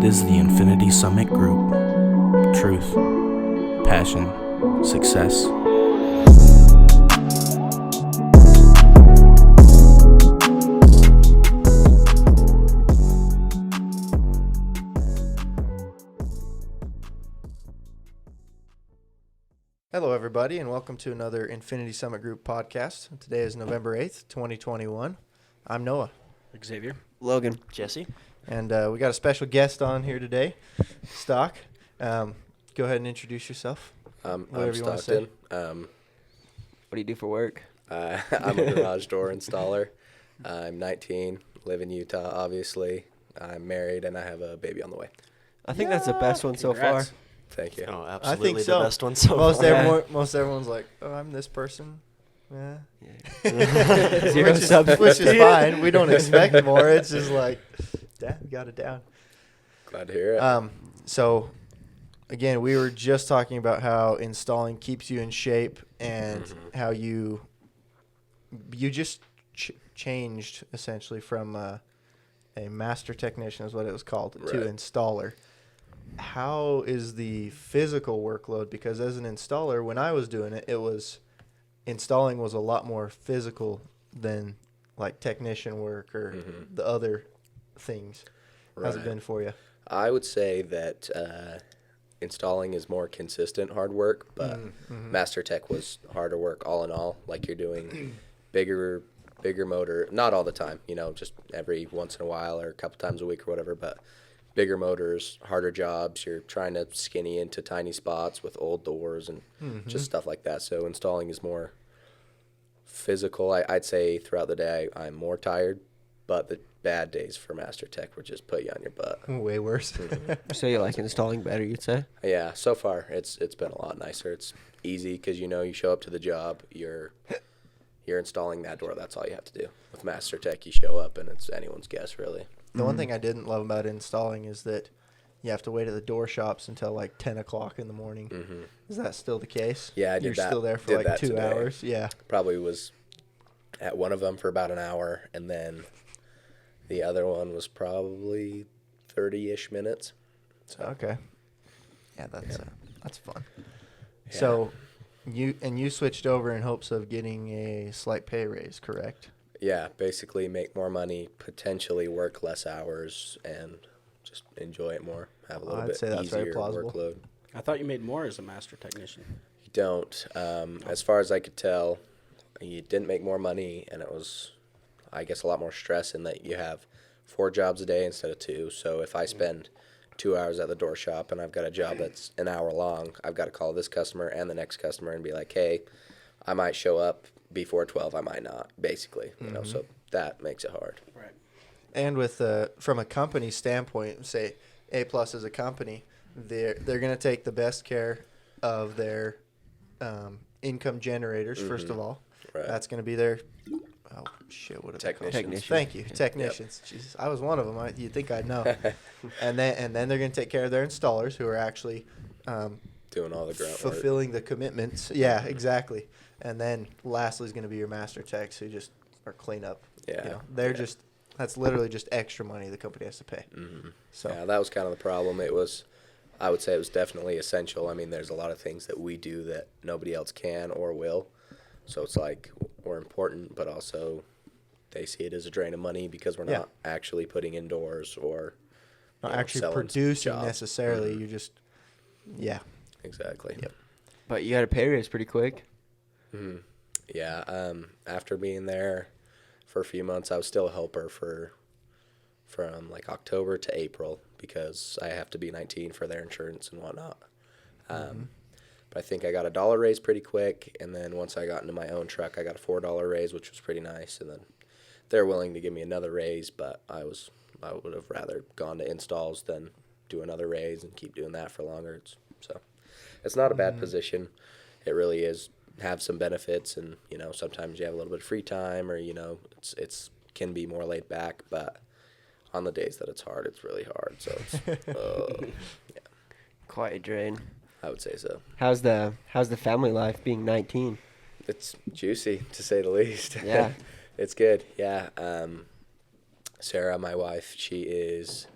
This is the Infinity Summit Group. Truth, passion, success. Hello, everybody, and welcome to another Infinity Summit Group podcast. Today is November 8th, 2021. I'm Noah. Xavier. Logan. Jesse. And we got a special guest on here today, Stock. Go ahead and introduce yourself. I'm Whatever Stockton. What do you do for work? I'm a garage door installer. I'm 19, live in Utah, obviously. I'm married, and I have a baby on the way. I think that's the best one so far. Congrats. Thank you. Oh, I absolutely think so. the best one so Most far. everyone's like, oh, I'm this person. Yeah. Zero subs. Which is fine. We don't expect more. It's just like, damn, we got it down. Glad to hear it. So, again, we were just talking about how installing keeps you in shape and how you just changed essentially from a master technician is what it was called to Right. installer. How is the physical workload? Because as an installer, when I was doing it, installing was a lot more physical than like technician work or the other things. How's it Right. been for you? I would say that installing is more consistent hard work, but Master Tech was harder work all in all. Like you're doing bigger motor, not all the time, just every once in a while or a couple times a week or whatever, but bigger motors, harder jobs. You're trying to skinny into tiny spots with old doors and just stuff like that. So installing is more physical. I'd say throughout the day I'm more tired, but the bad days for Master Tech would just put you on your butt. Way worse. So you like installing better, you'd say? Yeah, so far it's been a lot nicer. It's easy because you show up to the job, you're installing that door. That's all you have to do. With Master Tech, you show up and it's anyone's guess, really. The one thing I didn't love about installing is that you have to wait at the door shops until like 10 o'clock in the morning. Is that still the case? Yeah, I did You're that. still there for Did like that 2 today. hours? Yeah. Probably was at one of them for about an hour, and then the other one was probably 30-ish minutes. So, Okay. Yeah, that's fun. Yeah. So you switched over in hopes of getting a slight pay raise, correct? yeah, basically make more money, potentially work less hours, and just enjoy it more. Have a little I'd bit say that's very easier plausible. workload. I thought you made more as a master technician. You don't. As far as I could tell, you didn't make more money, and it was, I guess, a lot more stress in that you have 4 jobs a day instead of 2. So if I spend 2 hours at the door shop and I've got a job that's an hour long, I've got to call this customer and the next customer and be like, hey, I might show up before 12, I might not, basically. So that makes it hard. Right. And with from a company standpoint, say A+ as a company, they're going to take the best care of their income generators first of all. Right. That's going to be their what are they called? Technicians. Thank you, technicians. Jesus, I was one of them. You'd think I'd know. and then they're going to take care of their installers who are actually Doing all the grunt work. fulfilling the commitments. Yeah, exactly. And then lastly is going to be your master techs who just are cleanup. Yeah. They're Yeah. just that's literally just extra money the company has to pay. So Yeah, that was kind of the problem. I would say it was definitely essential. I mean, there's a lot of things that we do that nobody else can or will. So it's like we're important, but also they see it as a drain of money because we're not actually putting indoors or not actually selling producing jobs. necessarily. You just Exactly. Yep. But you got a pay raise pretty quick. Yeah. After being there for a few months, I was still a helper from like October to April because I have to be 19 for their insurance and whatnot. But I think I got a $1 raise pretty quick, and then once I got into my own truck, I got a $4 raise, which was pretty nice. And then they're willing to give me another raise, but I would have rather gone to installs than do another raise and keep doing that for longer. So it's not a bad position. It really is. Have some benefits, and sometimes you have a little bit of free time, or it's can be more laid back. But on the days that it's hard, it's really hard. So it's Quite a drain. I would say so. How's the family life being 19? It's juicy, to say the least. Yeah. It's good. Yeah. Sarah, my wife, she is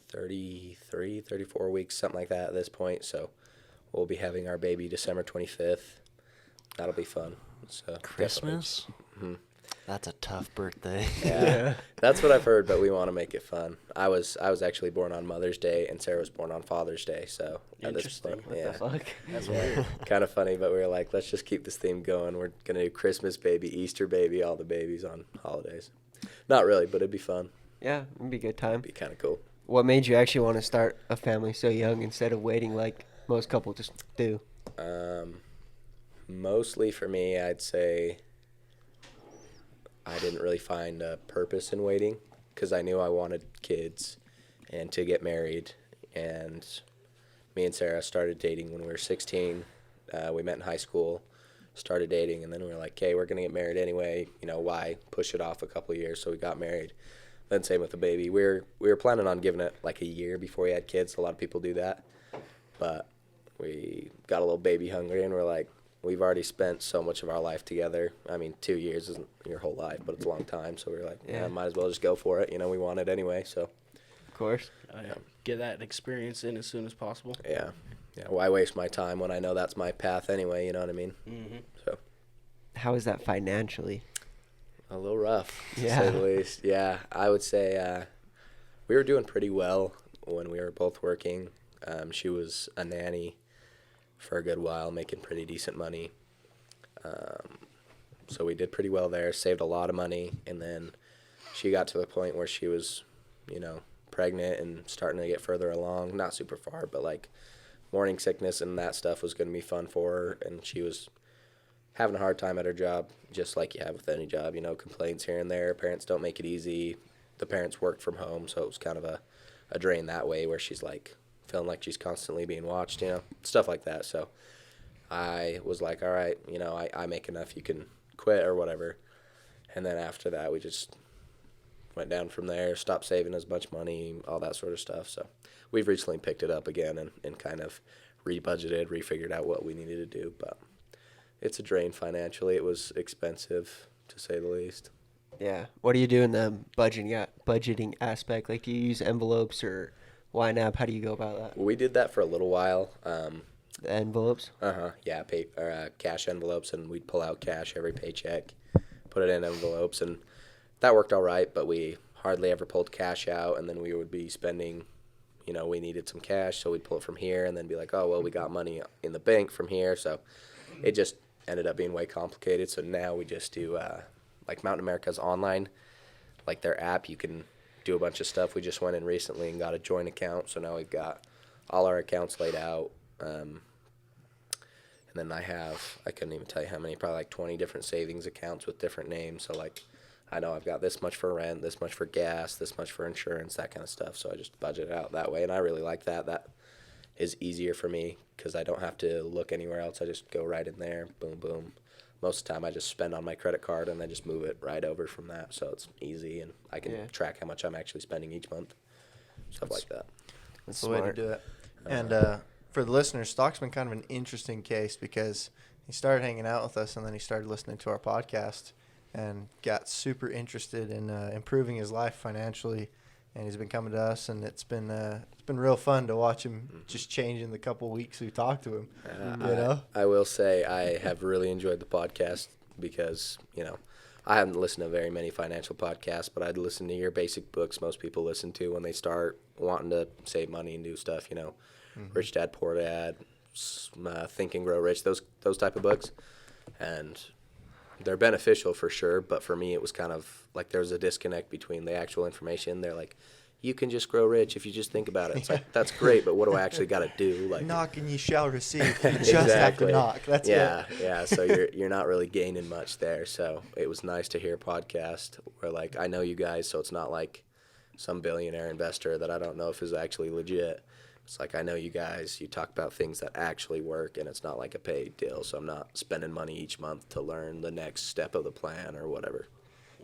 33, 34 weeks, something like that at this point. So we'll be having our baby December 25th. That'll be fun. So Christmas? Mhm. That's a tough birthday. Yeah, that's what I've heard, but we want to make it fun. I was actually born on Mother's Day, and Sarah was born on Father's Day. So at this Interesting. point, What yeah, The fuck? That's weird. kind of funny. But we were like, let's just keep this theme going. We're gonna do Christmas baby, Easter baby, all the babies on holidays. Not really, but it'd be fun. Yeah, it'd be a good time. It'd be kind of cool. What made you actually want to start a family so young instead of waiting like most couples just do? Mostly for me, I'd say I didn't really find a purpose in waiting because I knew I wanted kids and to get married. And me and Sarah started dating when we were 16. We met in high school, started dating, and then we were like, okay, we're going to get married anyway. You know, why push it off a couple of years? So we got married. Then same with the baby. We were planning on giving it like a year before we had kids. A lot of people do that. But we got a little baby hungry, and we're like, we've already spent so much of our life together. I mean, 2 years isn't your whole life, but it's a long time. So we were like, yeah, might as well just go for it. You know, we want it anyway. So, Of course. Get that experience in as soon as possible. yeah. Yeah, why waste my time when I know that's my path anyway, you know what I mean? Mm-hmm. So, How is that financially? a little rough, to Yeah. say the least. Yeah, I would say we were doing pretty well when we were both working. She was a nanny for a good while, making pretty decent money. So we did pretty well there, saved a lot of money, and then she got to the point where she was, you know, pregnant and starting to get further along, not super far, but like morning sickness and that stuff was going to be fun for her, and she was having a hard time at her job, just like you have with any job, you know, complaints here and there. Parents don't make it easy. The parents worked from home, so it was kind of a drain that way where she's like feeling like she's constantly being watched, you know, stuff like that. So I was like, all right, you know, I make enough, you can quit or whatever. And then after that, we just went down from there, stopped saving as much money, all that sort of stuff. So we've recently picked it up again and kind of rebudgeted, refigured out what we needed to do. But it's a drain financially. It was expensive, to say the least. Yeah. What do you do in the budgeting aspect? Like, do you use envelopes or YNAB? How do you go about that? We did that for a little while. The envelopes? Yeah, cash envelopes, and we'd pull out cash every paycheck, put it in envelopes, and that worked all right, but we hardly ever pulled cash out, and then we would be spending, you know, we needed some cash, so we'd pull it from here and then be like, oh, well, we got money in the bank from here, so it just ended up being way complicated. So now we just do, like Mountain America's online, like their app, you can do a bunch of stuff. We just went in recently and got a joint account, so now we've got all our accounts laid out. And then I couldn't even tell you how many, probably like 20 different savings accounts with different names. So like, I know I've got this much for rent, this much for gas, this much for insurance, that kind of stuff. So I just budget it out that way. And I really like that. That is easier for me because I don't have to look anywhere else. I just go right in there, boom, boom. Most of the time I just spend on my credit card and then just move it right over from that. So it's easy and I can track how much I'm actually spending each month. Stuff like that. That's the way to smart. do it. And for the listeners, Stock's been kind of an interesting case because he started hanging out with us and then he started listening to our podcast and got super interested in improving his life financially. And he's been coming to us, and it's been real fun to watch him just change in the couple weeks we talked to him. You know, I will say I have really enjoyed the podcast because, you know, I haven't listened to very many financial podcasts, but I'd listen to your basic books most people listen to when they start wanting to save money and do stuff, you know, Rich Dad, Poor Dad, Think and Grow Rich, those type of books. And they're beneficial for sure, but for me it was kind of like there was a disconnect between the actual information. They're like, you can just grow rich if you just think about it. It's like, that's great, but what do I actually got to do? Like, knock and you shall receive. You just have to knock. That's it. Yeah. So you're not really gaining much there. So it was nice to hear a podcast where like I know you guys, so it's not like some billionaire investor that I don't know if is actually legit. It's like I know you guys. You talk about things that actually work, and it's not like a paid deal. So I'm not spending money each month to learn the next step of the plan or whatever.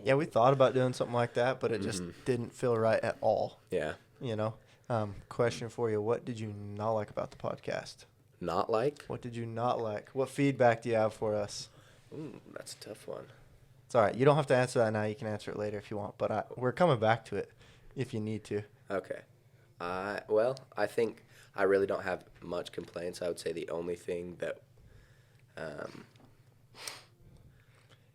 Yeah, we thought about doing something like that, but it just didn't feel right at all. Yeah. You know, question for you: what did you not like about the podcast? Not like? What did you not like? What feedback do you have for us? That's a tough one. It's all right. You don't have to answer that now. You can answer it later if you want. But we're coming back to it if you need to. Okay. Well, I think I really don't have much complaints. I would say the only thing that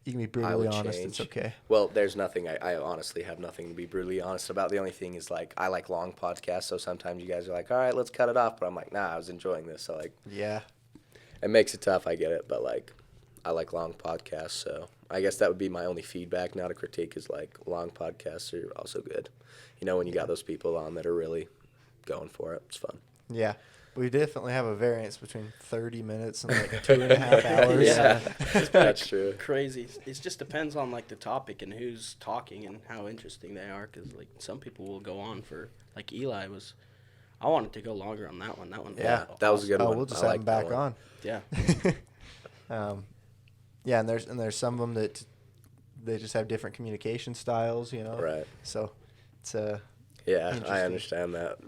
You can be I brutally would honest. change. It's okay. Well, there's nothing. I honestly have nothing to be brutally honest about. The only thing is, like, I like long podcasts, so sometimes you guys are like, all right, let's cut it off. But I'm like, nah, I was enjoying this. So, like, Yeah. it makes it tough. I get it. But, like, I like long podcasts. So I guess that would be my only feedback, not a critique, is, like, long podcasts are also good. You know, when you got those people on that are really going for it, it's fun. Yeah. We definitely have a variance between 30 minutes and like 2.5 hours. Yeah, It's that's true. crazy. It just depends on like the topic and who's talking and how interesting they are. Because like some people will go on for like Eli was. I wanted to go longer on that one. That one. Yeah, That was a good Oh, one. we'll just I have him liked that back one. on. Yeah. Yeah, and there's some of them that they just have different communication styles, you know. Right. So it's Yeah, Interesting. I understand that.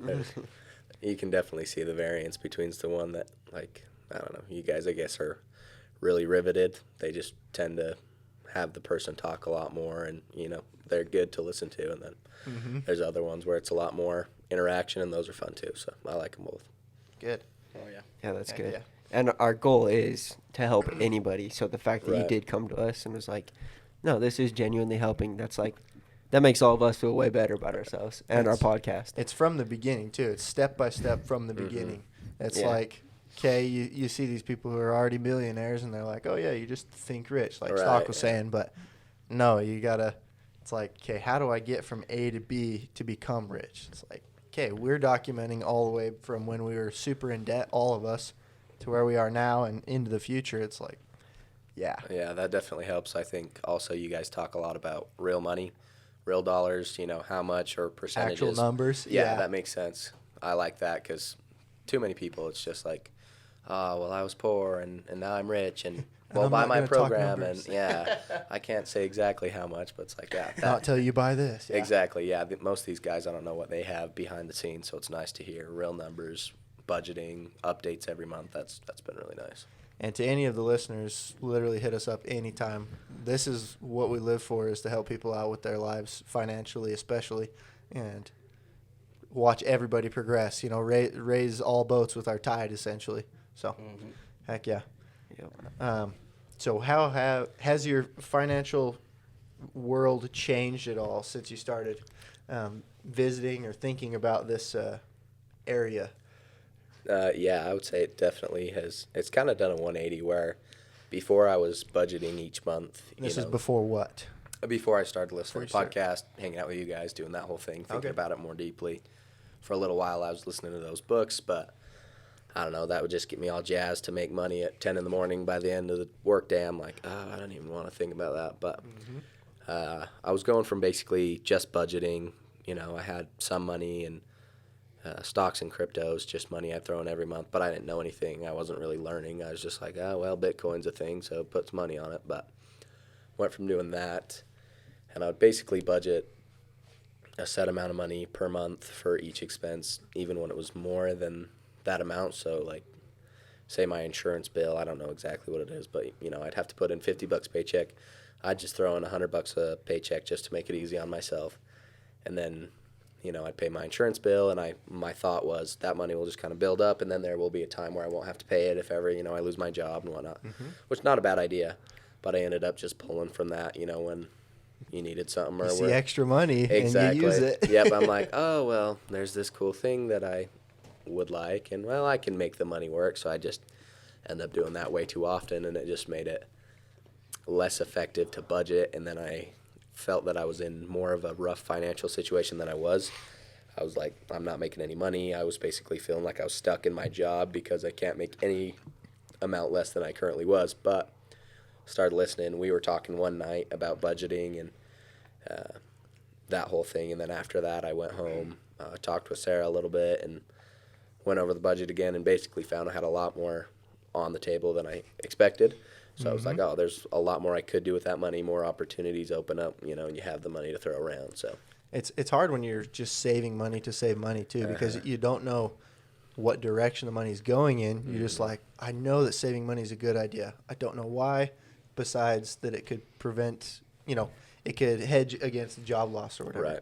You can definitely see the variance between the one that, like, I don't know, you guys, I guess, are really riveted. They just tend to have the person talk a lot more, and, you know, they're good to listen to. And then there's other ones where it's a lot more interaction, and those are fun, too. So I like them both. good. Oh yeah. Yeah, that's Heck good. yeah. And our goal is to help anybody. So the fact that you Right. did come to us and was like, no, this is genuinely helping. That's like, that makes all of us feel way better about ourselves and our It's- podcast. It's from the beginning too. It's step by step from the beginning. It's Yeah. like, okay, you see these people who are already millionaires and they're like, oh yeah, you just think rich, like Right, Stock was yeah. saying, but no, you gotta. It's like, okay, how do I get from A to B to become rich? It's like, okay, we're documenting all the way from when we were super in debt, all of us, to where we are now and into the future. It's like, yeah, Yeah, that definitely helps. I think also you guys talk a lot about real money, real dollars, you know, how much or percentages. actual numbers. Yeah, that makes sense. I like that because too many people, it's just like, oh, well, I was poor and now I'm rich and, well, I'm buy not my gonna talk program. numbers. And, yeah, I can't say exactly how much, but it's like, yeah. Not till you buy this. Yeah. Exactly, yeah. Most of these guys, I don't know what they have behind the scenes, so it's nice to hear real numbers, budgeting, updates every month. That's been really nice. And to any of the listeners, literally hit us up anytime. This is what we live for, is to help people out with their lives financially, especially, and watch everybody progress. You know, raise all boats with our tide, essentially. So, heck yeah. Yep. So how has your financial world changed at all since you started visiting or thinking about this area? Yeah, I would say it definitely has. It's kind of done a 180 where before I was budgeting each month. This you is know, before what? before I started listening to Before you podcasts, hanging out with you guys, doing that whole thing, thinking Okay. about it more deeply. For a little while, I was listening to those books, but I don't know, that would just get me all jazzed to make money at 10 in the morning. By the end of the workday, I'm like, oh, I don't even want to think about that. But I was going from basically just budgeting. You know, I had some money and stocks and cryptos, just money I'd throw in every month, but I didn't know anything. I wasn't really learning. I was just like, oh, well, Bitcoin's a thing, so put some money on it. But went from doing that, and I would basically budget a set amount of money per month for each expense, even when it was more than that amount. So, like, say my insurance bill, I don't know exactly what it is, but, you know, I'd have to put in $50 paycheck. I'd just throw in $100 a paycheck just to make it easy on myself. And then, you know, I'd pay my insurance bill, and my thought was that money will just kind of build up, and then there will be a time where I won't have to pay it if ever, you know, I lose my job and whatnot, which is not a bad idea. But I ended up just pulling from that, you know, when you needed something. You or see where, extra money exactly. and you use it. Yep, I'm like, oh, well, there's this cool thing that I would like, and, well, I can make the money work. So I just end up doing that way too often, and it just made it less effective to budget. And then I felt that I was in more of a rough financial situation than I was. I was like, I'm not making any money. I was basically feeling like I was stuck in my job because I can't make any amount less than I currently was. But started listening. We were talking one night about budgeting and that whole thing. And then after that, I went home, talked with Sarah a little bit, and went over the budget again, and basically found I had a lot more on the table than I expected. So I was like, oh, there's a lot more I could do with that money. More opportunities open up, you know, and you have the money to throw around. So It's hard when you're just saving money to save money too, because you don't know what direction the money's going in. You're just like, I know that saving money is a good idea. I don't know why, besides that it could prevent, you know, it could hedge against job loss or whatever. right.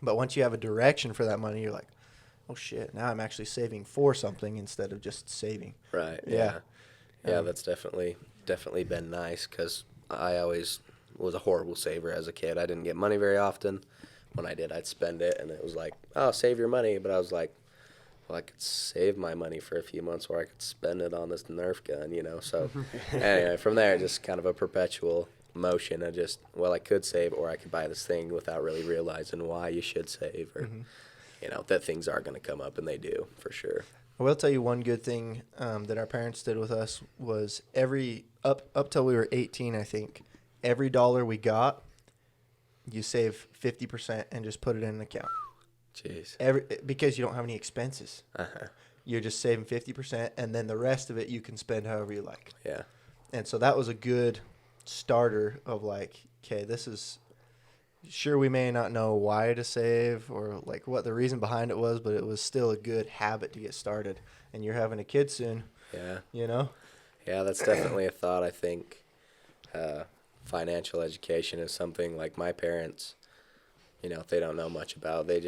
But once you have a direction for that money, you're like, oh shit, now I'm actually saving for something instead of just saving. Right. Yeah. Yeah, that's definitely been nice because I always was a horrible saver as a kid. I didn't get money very often. When I did, I'd spend it, and it was like, oh, save your money. But I was like, well, I could save my money for a few months, or I could spend it on this Nerf gun, you know. So anyway, from there, just kind of a perpetual motion of just, well, I could save, or I could buy this thing without really realizing why you should save, or you know, that things are going to come up, and they do for sure. I will tell you one good thing that our parents did with us was up till we were 18, I think, every dollar we got, you save 50% and just put it in an account. Jeez. Because you don't have any expenses. Uh-huh. You're just saving 50%, and then the rest of it you can spend however you like. Yeah. And so that was a good starter of like, okay, this is, sure, we may not know why to save or like what the reason behind it was, but it was still a good habit to get started. And you're having a kid soon. Yeah. You know? Yeah, that's definitely a thought. I think financial education is something like my parents, you know, they don't know much about. They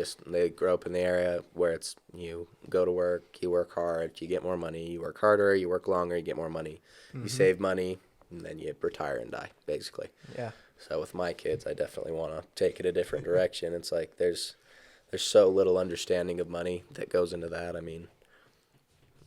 grow up in the area where it's you go to work, you work hard, you get more money, you work harder, you work longer, you get more money. You save money, and then you retire and die, basically. Yeah. So with my kids, I definitely want to take it a different direction. It's like there's so little understanding of money that goes into that. I mean,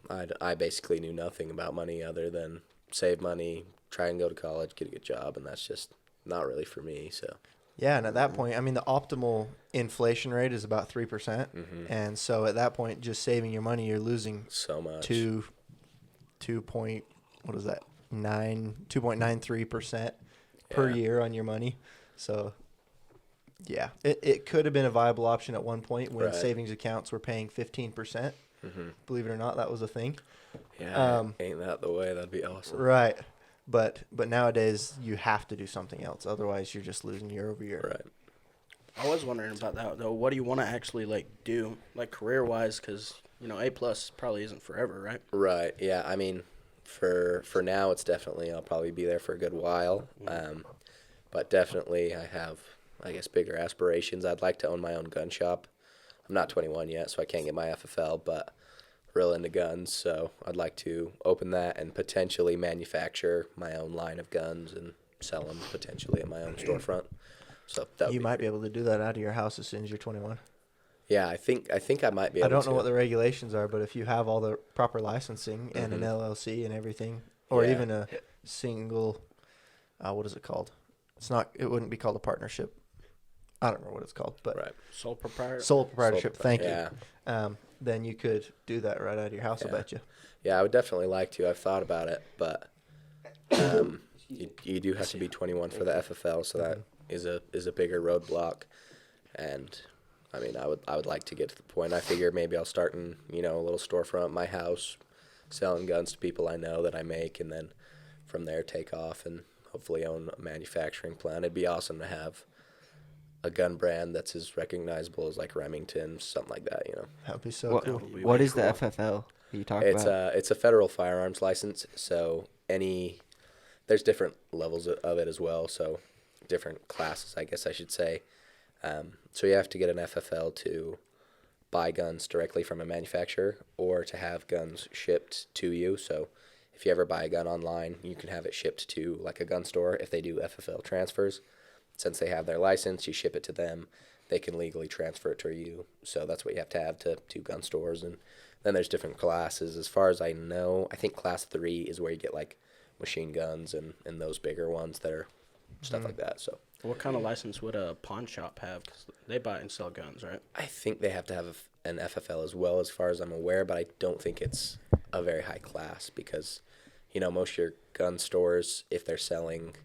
I basically knew nothing about money other than save money, try and go to college, get a good job, and that's just not really for me. So Yeah, and at that point, I mean, the optimal inflation rate is about 3%. And so at that point, just saving your money, you're losing so much. 2.93% per Yeah. year on your money. So yeah, it could have been a viable option at one point when Right. savings accounts were paying 15%. Believe it or not, that was a thing. Yeah, ain't that the way? That'd be awesome. Right. But nowadays you have to do something else. Otherwise, you're just losing year over year. Right. I was wondering about that though. What do you want to actually like do, like career wise? Because you know, A+ probably isn't forever, right? Right. Yeah. I mean, for now, it's definitely I'll probably be there for a good while. But definitely, I have, I guess, bigger aspirations. I'd like to own my own gun shop. I'm not 21 yet, so I can't get my FFL, but real into guns, so I'd like to open that and potentially manufacture my own line of guns and sell them potentially at my own storefront. So that You might be able to do that out of your house as soon as you're 21. Yeah, I think I might be able to. I don't know what the regulations are, but if you have all the proper licensing and an LLC and everything, or Yeah. even a single, what is it called? It wouldn't be called a partnership. I don't know what it's called, but Right. Sole proprietor. sole proprietorship. Thank Yeah. you. Then you could do that right out of your house. I Yeah. bet you. Yeah, I would definitely like to. I've thought about it, but you do have to be 21 for the FFL, so that is a bigger roadblock. And I mean, I would like to get to the point. I figure maybe I'll start in a little storefront, my house, selling guns to people I know that I make, and then from there take off and hopefully own a manufacturing plant. It'd be awesome to have a gun brand that's as recognizable as like Remington, something like that. That'd be so What, cool. what is the FFL you talk about? It's a federal firearms license, so there's different levels of it as well, so different classes, I guess I should say. So you have to get an FFL to buy guns directly from a manufacturer or to have guns shipped to you. So if you ever buy a gun online, you can have it shipped to like a gun store if they do FFL transfers. Since they have their license, you ship it to them. They can legally transfer it to you. So that's what you have to gun stores. And then there's different classes. As far as I know, I think class 3 is where you get like machine guns and those bigger ones that are stuff like that. So What kind of license would a pawn shop have? Because they buy and sell guns, right? I think they have to have an FFL as well, as far as I'm aware, but I don't think it's a very high class because, most of your gun stores, if they're selling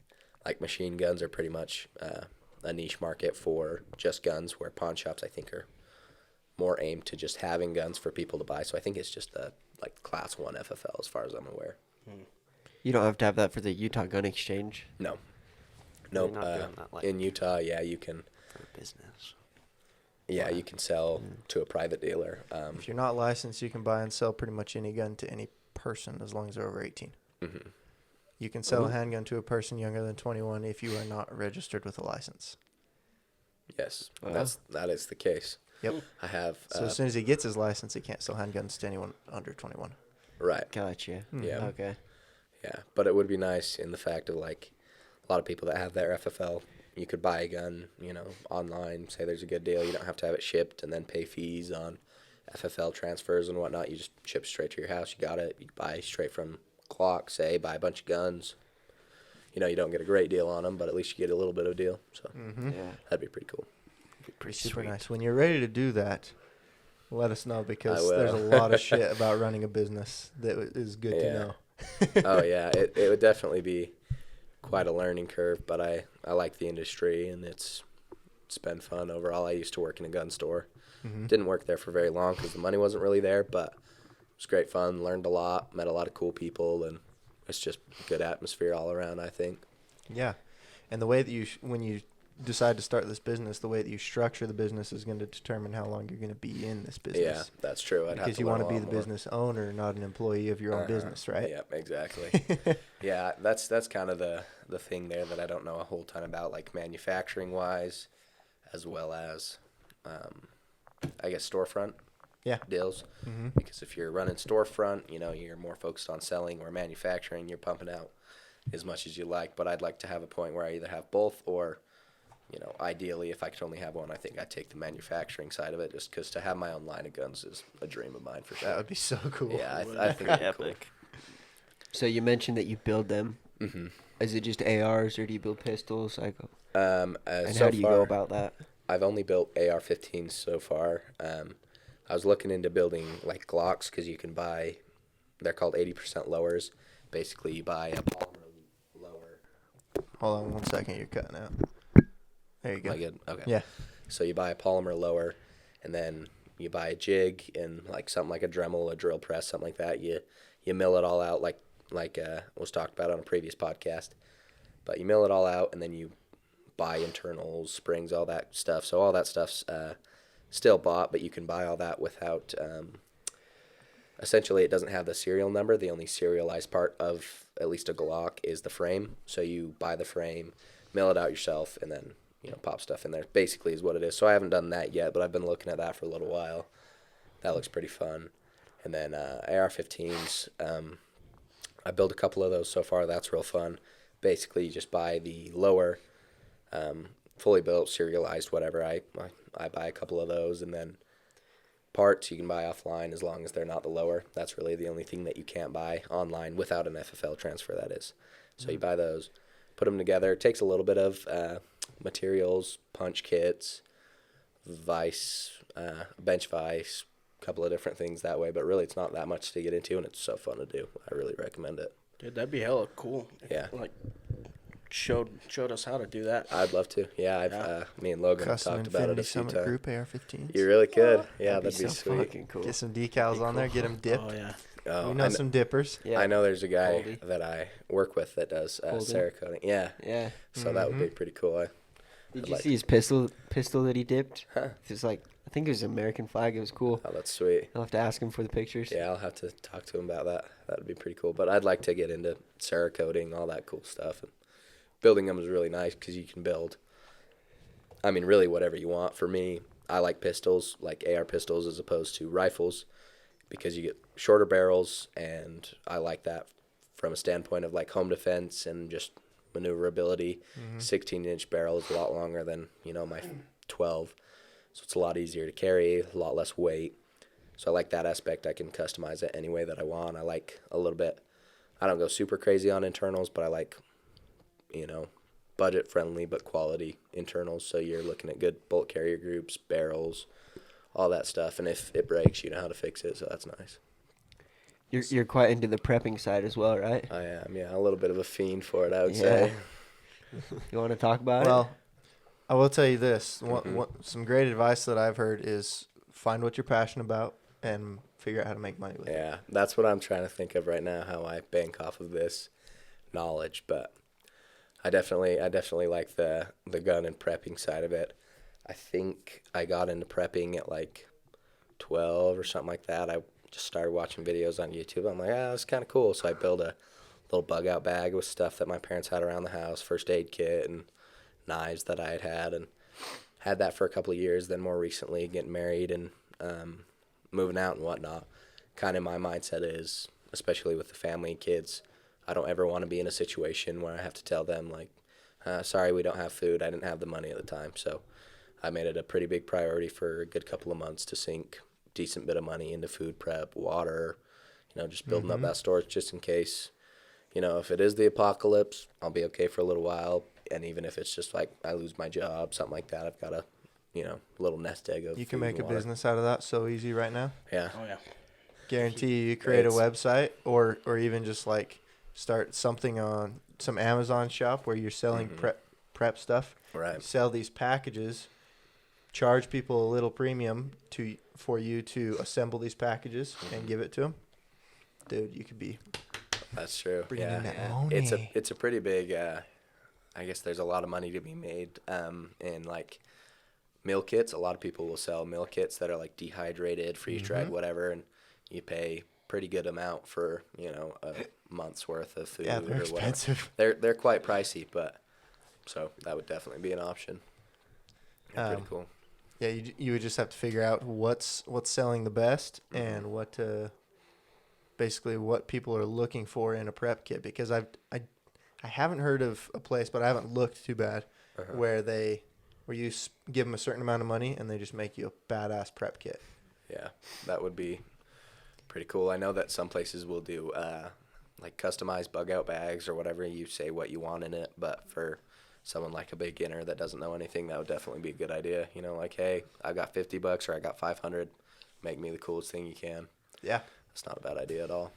like machine guns, are pretty much a niche market for just guns, where pawn shops, I think, are more aimed to just having guns for people to buy. So I think it's just a like class 1 FFL as far as I'm aware. You don't have to have that for the Utah Gun Exchange. No. You're Nope. not doing that, like, In Utah, yeah, you can. for business. Yeah, you can sell to a private dealer. If you're not licensed, you can buy and sell pretty much any gun to any person as long as they're over 18. You can sell a handgun to a person younger than 21 if you are not registered with a license. Yes, Wow. that is the case. Yep. I have So as soon as he gets his license, he can't sell handguns to anyone under 21. right. Gotcha. Yeah. Okay. Yeah, but it would be nice in the fact of like a lot of people that have their FFL, you could buy a gun, online, say there's a good deal, you don't have to have it shipped and then pay fees on FFL transfers and whatnot. You just ship straight to your house, you got it, you buy straight from Clock, say, buy a bunch of guns. You don't get a great deal on them, but at least you get a little bit of a deal. So Mm-hmm. Yeah. that'd be pretty cool. Pretty Super sweet. nice. When you're ready to do that, let us know because will. there's a lot of shit about running a business that is good to Yeah. know. Oh yeah, it would definitely be quite a learning curve, but I like the industry and it's been fun overall. I used to work in a gun store. Mm-hmm. Didn't work there for very long because the money wasn't really there, but it was great fun. Learned a lot, met a lot of cool people, and it's just a good atmosphere all around, I think. Yeah. And the way that when you decide to start this business, the way that you structure the business is going to determine how long you're going to be in this business. Yeah, that's true. I'd have Because to you learn want to a be lot the more. business owner, not an employee of your own business, right? Yep, exactly. Yeah, that's kind of the thing there that I don't know a whole ton about, like manufacturing wise, as well as, I guess storefront. Yeah. Deals. Mm-hmm. Because if you're running storefront, you're more focused on selling, or manufacturing, you're pumping out as much as you like. But I'd like to have a point where I either have both, or ideally, if I could only have one, I think I'd take the manufacturing side of it, just because to have my own line of guns is a dream of mine for sure. That would be so cool. Yeah, I think it'd be cool. So you mentioned that you build them. Mm-hmm. Is it just ARs or do you build pistols? And And so how do you far, go about that? I've only built AR-15s so far. I was looking into building like Glocks because you can buy, they're called 80% lowers. Basically, you buy a polymer lower. Hold on 1 second. You're cutting out. There you go. Am I good? Okay. Yeah. So you buy a polymer lower, and then you buy a jig and like something like a Dremel, a drill press, something like that. You mill it all out like was talked about on a previous podcast. But you mill it all out, and then you buy internals, springs, all that stuff. So all that stuff's still bought, but you can buy all that without. Essentially, it doesn't have the serial number. The only serialized part of at least a Glock is the frame. So you buy the frame, mill it out yourself, and then pop stuff in there. Basically, is what it is. So I haven't done that yet, but I've been looking at that for a little while. That looks pretty fun. And then AR-15s. I built a couple of those so far. That's real fun. Basically, you just buy the lower, fully built, serialized, whatever. I buy a couple of those, and then parts you can buy offline as long as they're not the lower. That's really the only thing that you can't buy online without an FFL transfer, that is. So you buy those, put them together. It takes a little bit of materials, punch kits, vise, bench vise, a couple of different things that way, but really it's not that much to get into, and it's so fun to do. I really recommend it. Dude, that'd be hella cool. If, Yeah. Like, showed us how to do that. I'd love to. Yeah, Yeah. Me and Logan have Custom talked about it a Infinity few Summit times. Group AR-15s. You really could. Yeah, That'd that'd be so sweet. fucking cool. Get some decals on there. Get them dipped. Oh yeah. Oh, We know some dippers. Yeah. I know there's a guy Goldie. that I work with that does Goldie. Cerakoting. Yeah, Yeah. so that would be pretty cool. Did I'd you like see his pistol that he dipped? Huh. It's like, I think it was an American flag. It was cool. Oh, that's sweet. I'll have to ask him for the pictures. Yeah, I'll have to talk to him about that. That would be pretty cool. But I'd like to get into Cerakoting, all that cool stuff. And building them is really nice because you can build, I mean, really whatever you want. For me, I like pistols, like AR pistols as opposed to rifles, because you get shorter barrels, and I like that from a standpoint of like home defense and just maneuverability. 16-inch barrel is a lot longer than, my 12. So it's a lot easier to carry, a lot less weight. So I like that aspect. I can customize it any way that I want. I like a little bit, I don't go super crazy on internals, but I like, budget friendly but quality internals. So you're looking at good bullet carrier groups, barrels, all that stuff. And if it breaks, you know how to fix it. So that's nice. You're quite into the prepping side as well, right? I am, yeah, a little bit of a fiend for it, I would say. You want to talk about Well, I will tell you this. Some great advice that I've heard is find what you're passionate about and figure out how to make money with it. Yeah, that's what I'm trying to think of right now, how I bank off of this knowledge. But I definitely like the gun and prepping side of it. I think I got into prepping at like 12 or something like that. I just started watching videos on YouTube. I'm like, that's kind of cool. So I built a little bug out bag with stuff that my parents had around the house, first aid kit and knives that I had. And had that for a couple of years. Then more recently, getting married and moving out and whatnot. Kind of my mindset is, especially with the family and kids, I don't ever want to be in a situation where I have to tell them, like, sorry, we don't have food. I didn't have the money at the time. So I made it a pretty big priority for a good couple of months to sink decent bit of money into food prep, water, just building up that storage just in case, if it is the apocalypse, I'll be okay for a little while. And even if it's just like I lose my job, something like that, I've got a, little nest egg of You can food make a and water. business out of that so easy right now. Yeah. Oh yeah. Guarantee you create a It's- website or even just like start something on some Amazon shop where you're selling prep stuff. Right. Sell these packages, charge people a little premium for you to assemble these packages and give it to them. Dude, you could be That's true. bringing in that Yeah. money. It's a pretty big, I guess there's a lot of money to be made in like meal kits. A lot of people will sell meal kits that are like dehydrated, freeze-dried, whatever, and you pay pretty good amount for, a month's worth of food Yeah, they're or whatever. expensive. They're quite pricey, but so that would definitely be an option. Yeah, pretty cool. Yeah, you would just have to figure out what's selling the best and what basically what people are looking for in a prep kit, because I haven't heard of a place, but I haven't looked too bad where you give them a certain amount of money and they just make you a badass prep kit. Yeah, that would be pretty cool. I know that some places will do like customized bug out bags or whatever. You say what you want in it, but for someone like a beginner that doesn't know anything, that would definitely be a good idea. Like, hey, I got $50 or I got 500. Make me the coolest thing you can. Yeah. It's not a bad idea at all.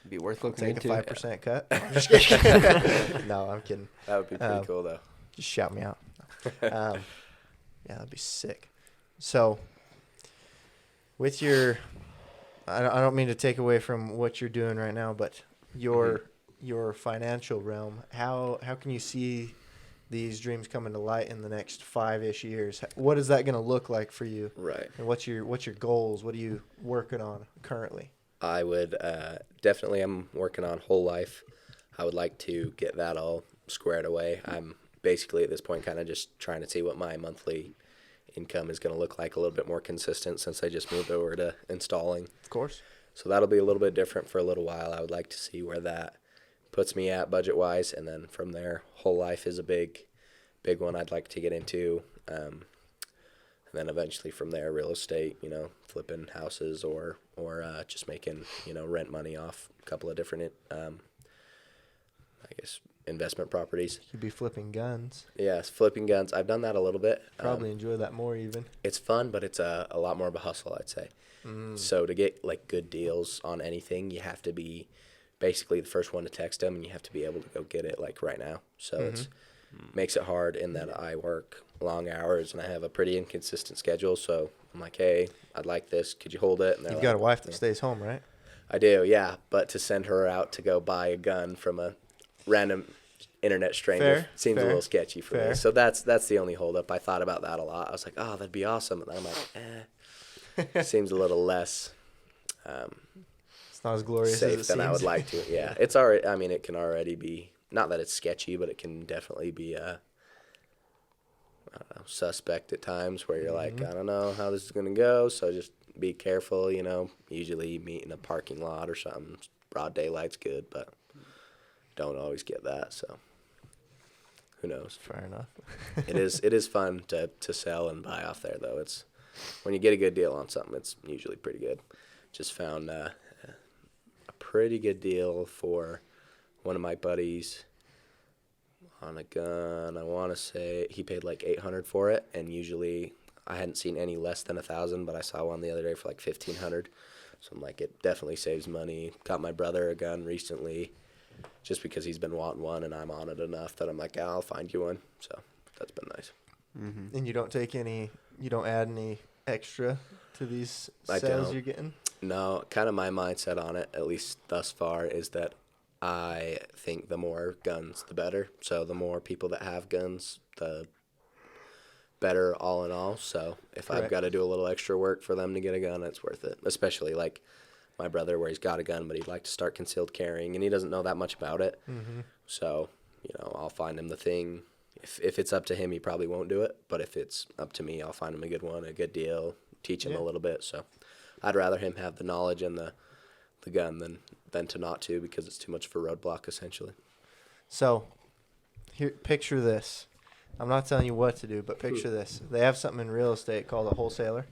It'd be worth looking Take a into. 5% cut. I'm just kidding. No, I'm kidding. That would be pretty cool, though. Just shout me out. Yeah, that'd be sick. So, with your, I don't mean to take away from what you're doing right now, but your financial realm, how can you see these dreams coming to light in the next 5-ish years? What is that going to look like for you? Right. And what's your goals? What are you working on currently? I would definitely, I'm working on whole life. I would like to get that all squared away. I'm basically at this point kind of just trying to see what my monthly income is going to look like, a little bit more consistent since I just moved over to installing. Of course. So that'll be a little bit different for a little while. I would like to see where that puts me at budget-wise, and then from there, whole life is a big one I'd like to get into. And then eventually from there, real estate, flipping houses or just making, rent money off a couple of different, investment properties. You'd be flipping guns. Yes, flipping guns. I've done that a little bit. Probably enjoy that more even. It's fun, but it's a lot more of a hustle, I'd say. So to get like good deals on anything, you have to be basically the first one to text them, and you have to be able to go get it like right now. So it's makes it hard in that I work long hours and I have a pretty inconsistent schedule. So I'm like, hey, I'd like this. Could you hold it? And You've got a wife that stays home, right? I do, yeah. But to send her out to go buy a gun from a random internet stranger seems a little sketchy for me. So that's the only holdup. I thought about that a lot. I was like, oh, that'd be awesome. And then I'm like, seems a little less It's not as glorious safe as it than I seems. would like to. Yeah, it's already. I mean, it can already be, not that it's sketchy, but it can definitely be suspect at times where you're like, I don't know how this is gonna go, so just be careful. Usually meet in a parking lot or something. Broad daylight's good, but don't always get that. So who knows? Fair enough. It is fun to sell and buy off there, though. It's when you get a good deal on something, it's usually pretty good. Just found a pretty good deal for one of my buddies on a gun. I want to say he paid like $800 for it, and usually I hadn't seen any less than $1,000, but I saw one the other day for like $1,500. So I'm like, it definitely saves money. Got my brother a gun recently, just because he's been wanting one, and I'm on it enough that I'm like, yeah, I'll find you one. So that's been nice. And you don't add any extra to these I sales don't. you're getting? No, kind of my mindset on it, at least thus far, is that I think the more guns, the better. So the more people that have guns, the better all in all. So if I've got to do a little extra work for them to get a gun, it's worth it. Especially like my brother, where he's got a gun, but he'd like to start concealed carrying, and he doesn't know that much about it. So, I'll find him the thing, If it's up to him, he probably won't do it. But if it's up to me, I'll find him a good one, a good deal, teach him Yeah. a little bit. So I'd rather him have the knowledge and the gun than to not to, because it's too much of a roadblock essentially. So, here, picture this. I'm not telling you what to do, but picture this. They have something in real estate called a wholesaler.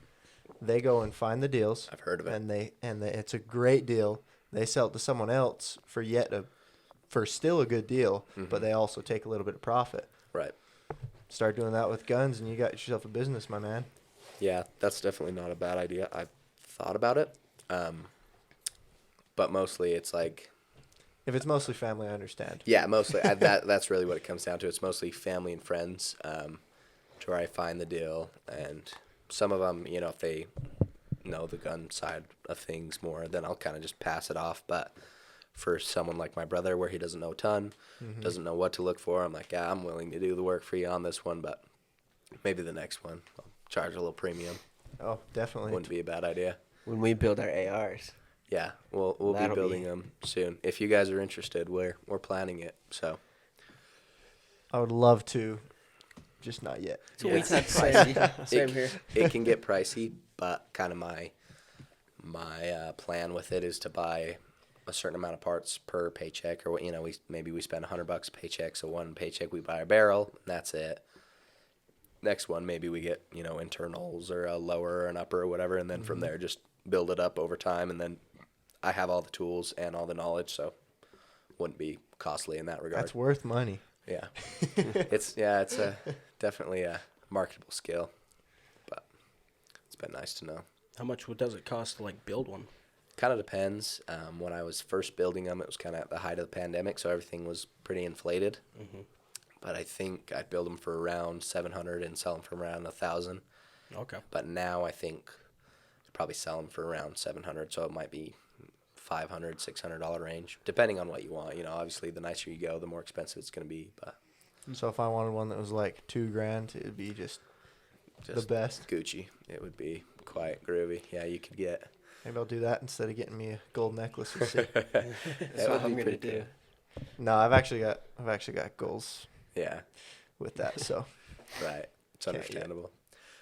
They go and find the deals, I've heard of it. and it's a great deal. They sell it to someone else for still a good deal, but they also take a little bit of profit. Right. Start doing that with guns, and you got yourself a business, my man. Yeah, that's definitely not a bad idea. I've thought about it, but mostly it's like, If it's mostly family, I understand. yeah, mostly that's really what it comes down to. It's mostly family and friends, to where I find the deal, and some of them, you know, if they know the gun side of things more, then I'll kind of just pass it off. But for someone like my brother, where he doesn't know a ton, doesn't know what to look for, I'm like, yeah, I'm willing to do the work for you on this one, but maybe the next one I'll charge a little premium. Oh, definitely. Wouldn't be a bad idea. When we build our ARs. Yeah, we'll be That'll building be- them soon. If you guys are interested, we're planning it. So I would love to, just not yet. So Yeah. we said pricey. Same here. it can get pricey, but kind of my plan with it is to buy a certain amount of parts per paycheck, or you know, we spend $100 a paycheck, so one paycheck we buy a barrel, and that's it. Next one, maybe we get, you know, internals or a lower or an upper or whatever, and then from there just build it up over time, and then I have all the tools and all the knowledge, so wouldn't be costly in that regard. That's worth money. Yeah, it's definitely a marketable skill, but it's been nice to know. How much does it cost to like build one? Kind of depends. When I was first building them, it was kind of at the height of the pandemic, so everything was pretty inflated. But I think I'd build them for around $700 and sell them for around $1,000. Okay. But now I think I'd probably sell them for around $700, so it might be $500, $600 range, depending on what you want. You know, obviously the nicer you go, the more expensive it's going to be. But So if I wanted one that was like $2,000, it would be just the best. Gucci, it would be quite groovy. Yeah, you could get. Maybe I'll do that instead of getting me a gold necklace. We'll see. That's That what would I'm be gonna pretty do. cool. No, I've actually got goals Yeah, with that. So right. It's Can't yet. understandable.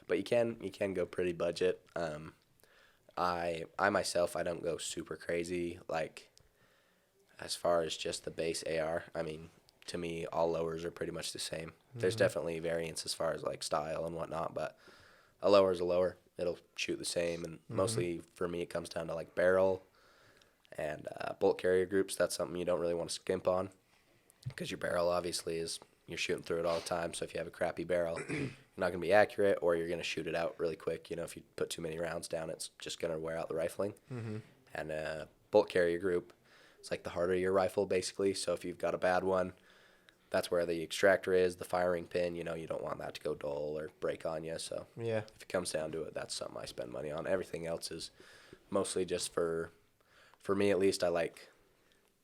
But you can go pretty budget. I myself, I don't go super crazy, like, as far as just the base AR. I mean, to me, all lowers are pretty much the same. There's definitely variance as far as, like, style and whatnot, but a lower is a lower. It'll shoot the same, and mostly for me it comes down to, like, barrel and bolt carrier groups. That's something you don't really want to skimp on, because your barrel obviously is, you're shooting through it all the time, so if you have a crappy barrel, you're not going to be accurate, or you're going to shoot it out really quick. You know, if you put too many rounds down, it's just going to wear out the rifling. And bolt carrier group, it's like the heart of your rifle, basically. So if you've got a bad one, that's where the extractor is, the firing pin. You know, you don't want that to go dull or break on you. So yeah, if it comes down to it, that's something I spend money on. Everything else is mostly just for me at least. I like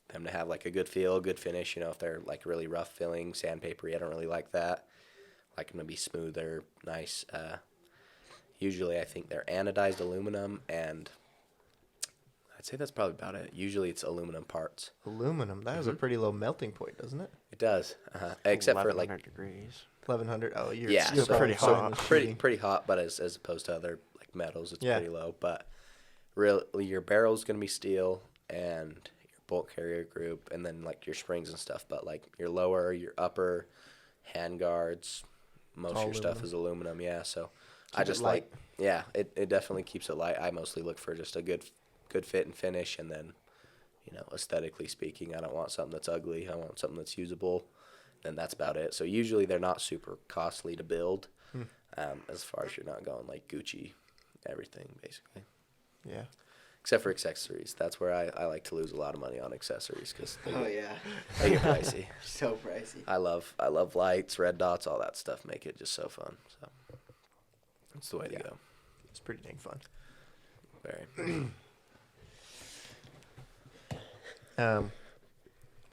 them to have like a good feel, good finish. You know, if they're like really rough filling, sandpapery, I don't really like that. I like them to be smoother, nice. Usually I think they're anodized aluminum, and I'd say that's probably about it. Usually it's aluminum parts. aluminum. That has a pretty low melting point, doesn't it? It does, except for like 1100 degrees. 1100. Oh, you're yeah, you're so, pretty so hot. pretty hot, but as opposed to other like metals, it's Yeah. pretty low. But really, your barrel's gonna be steel, and your bolt carrier group, and then like your springs and stuff. But like your lower, your upper, hand guards, most All of your stuff aluminum. is aluminum. Yeah, so I Keep it just light. like it definitely keeps it light. I mostly look for just a good fit and finish, and then, you know, aesthetically speaking, I don't want something that's ugly. I want something that's usable, and that's about it. So usually they're not super costly to build, as far as you're not going like Gucci, everything basically, Yeah. except for accessories. That's where I like to lose a lot of money on accessories, because Oh yeah. they get pricey. So pricey. I love lights, red dots, all that stuff. Make it just so fun. So that's the way to go. It's pretty dang fun. Very.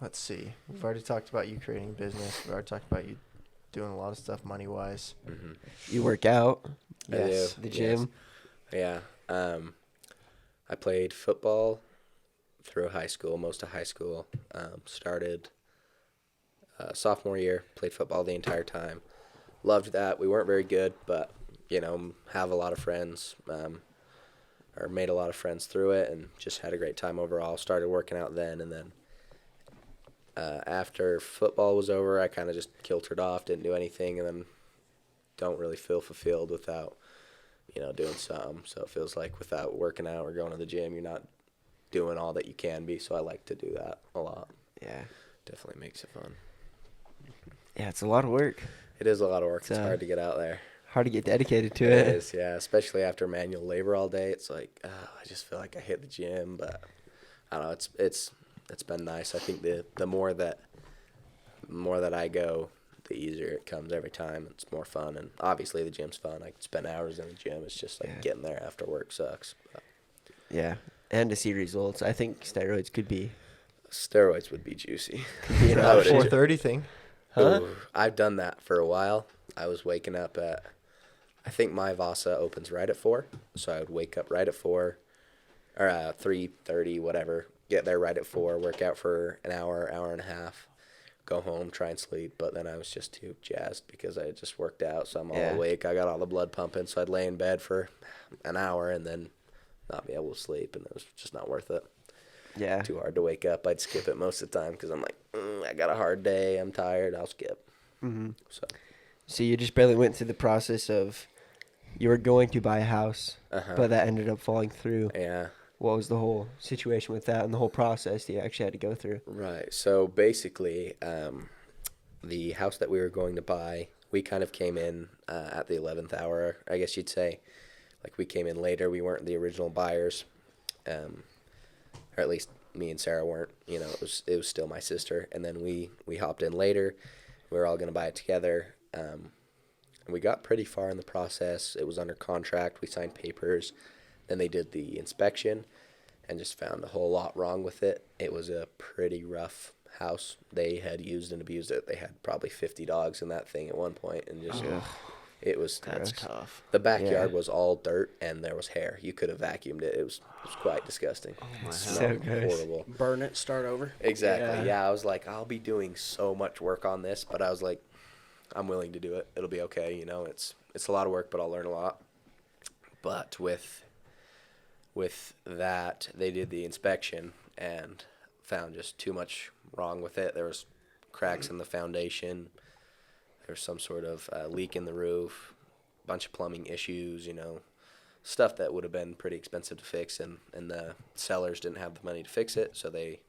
Let's see. We've already talked about you creating a business. We've already talked about you doing a lot of stuff money wise. You work out. I Yes. do, The yes. gym. Yeah. I played football through high school, most of high school. Started sophomore year, played football the entire time. Loved that. We weren't very good, but, have a lot of friends, or made a lot of friends through it, and just had a great time overall. Started working out then, and then after football was over, I kind of just kiltered off, didn't do anything, and then don't really feel fulfilled without, doing something. So it feels like without working out or going to the gym, you're not doing all that you can be. So I like to do that a lot. Yeah. Definitely makes it fun. Yeah, it's a lot of work. It is a lot of work. It's It's, hard to get out there. Hard to get dedicated to It it. is, yeah. Especially after manual labor all day. It's like, I just feel like I hit the gym, but I don't know. It's been nice. I think the more that I go, the easier it comes every time. It's more fun, and obviously the gym's fun. I can spend hours in the gym. It's just like getting there after work sucks. But Yeah, and to see results. I think steroids could be. steroids would be juicy. You know, I would sure. 4:30 thing. Huh? Ooh, I've done that for a while. I was waking up at, I think my Vasa opens right at 4, so I would wake up right at 4, or 3:30, whatever. Get there right at 4, work out for an hour, hour and a half, go home, try and sleep. But then I was just too jazzed because I had just worked out, so I'm all awake. I got all the blood pumping, so I'd lay in bed for an hour and then not be able to sleep, and it was just not worth it. Yeah. Too hard to wake up. I'd skip it most of the time because I'm like, I got a hard day, I'm tired, I'll skip. Mm-hmm. So you just barely went through the process of you were going to buy a house, but that ended up falling through. yeah. What was the whole situation with that and the whole process that you actually had to go through? Right. So basically, the house that we were going to buy, we kind of came in at the 11th hour, I guess you'd say. Like, we came in later. We weren't the original buyers, or at least me and Sarah weren't. It was still my sister. And then we hopped in later. We were all going to buy it together. And we got pretty far in the process. It was under contract. We signed papers. Then they did the inspection and just found a whole lot wrong with it. It was a pretty rough house. They had used and abused it. They had probably 50 dogs in that thing at one point, and just it was That's tough. the backyard was all dirt and there was hair. You could have vacuumed it. It was quite disgusting. Oh my So gross. Horrible. Burn it, start over. Exactly. Yeah, I was like, I'll be doing so much work on this, but I was like, I'm willing to do it. It'll be okay. It's a lot of work, but I'll learn a lot. But with that, they did the inspection and found just too much wrong with it. There was cracks in the foundation. There was some sort of leak in the roof, a bunch of plumbing issues, stuff that would have been pretty expensive to fix, and the sellers didn't have the money to fix it, so they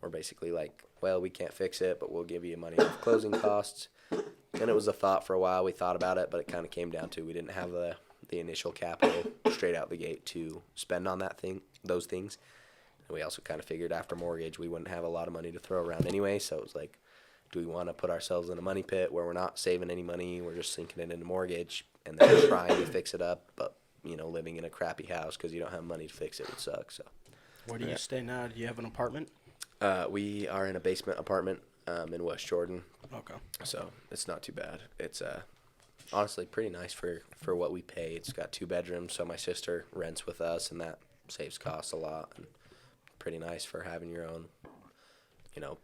were basically like, well, we can't fix it, but we'll give you money off closing costs. And it was a thought for a while. We thought about it, but it kind of came down to we didn't have the initial capital straight out the gate to spend on those things. And we also kind of figured after mortgage we wouldn't have a lot of money to throw around anyway, so it was like, do we want to put ourselves in a money pit where we're not saving any money, we're just sinking it into mortgage and then trying to fix it up, but living in a crappy house because you don't have money to fix it would suck. So Where do you stay now? Do you have an apartment? we are in a basement apartment in West Jordan, Okay. so it's not too bad. It's honestly pretty nice for what we pay. It's got 2 bedrooms, so my sister rents with us, and that saves costs a lot. And pretty nice for having your own,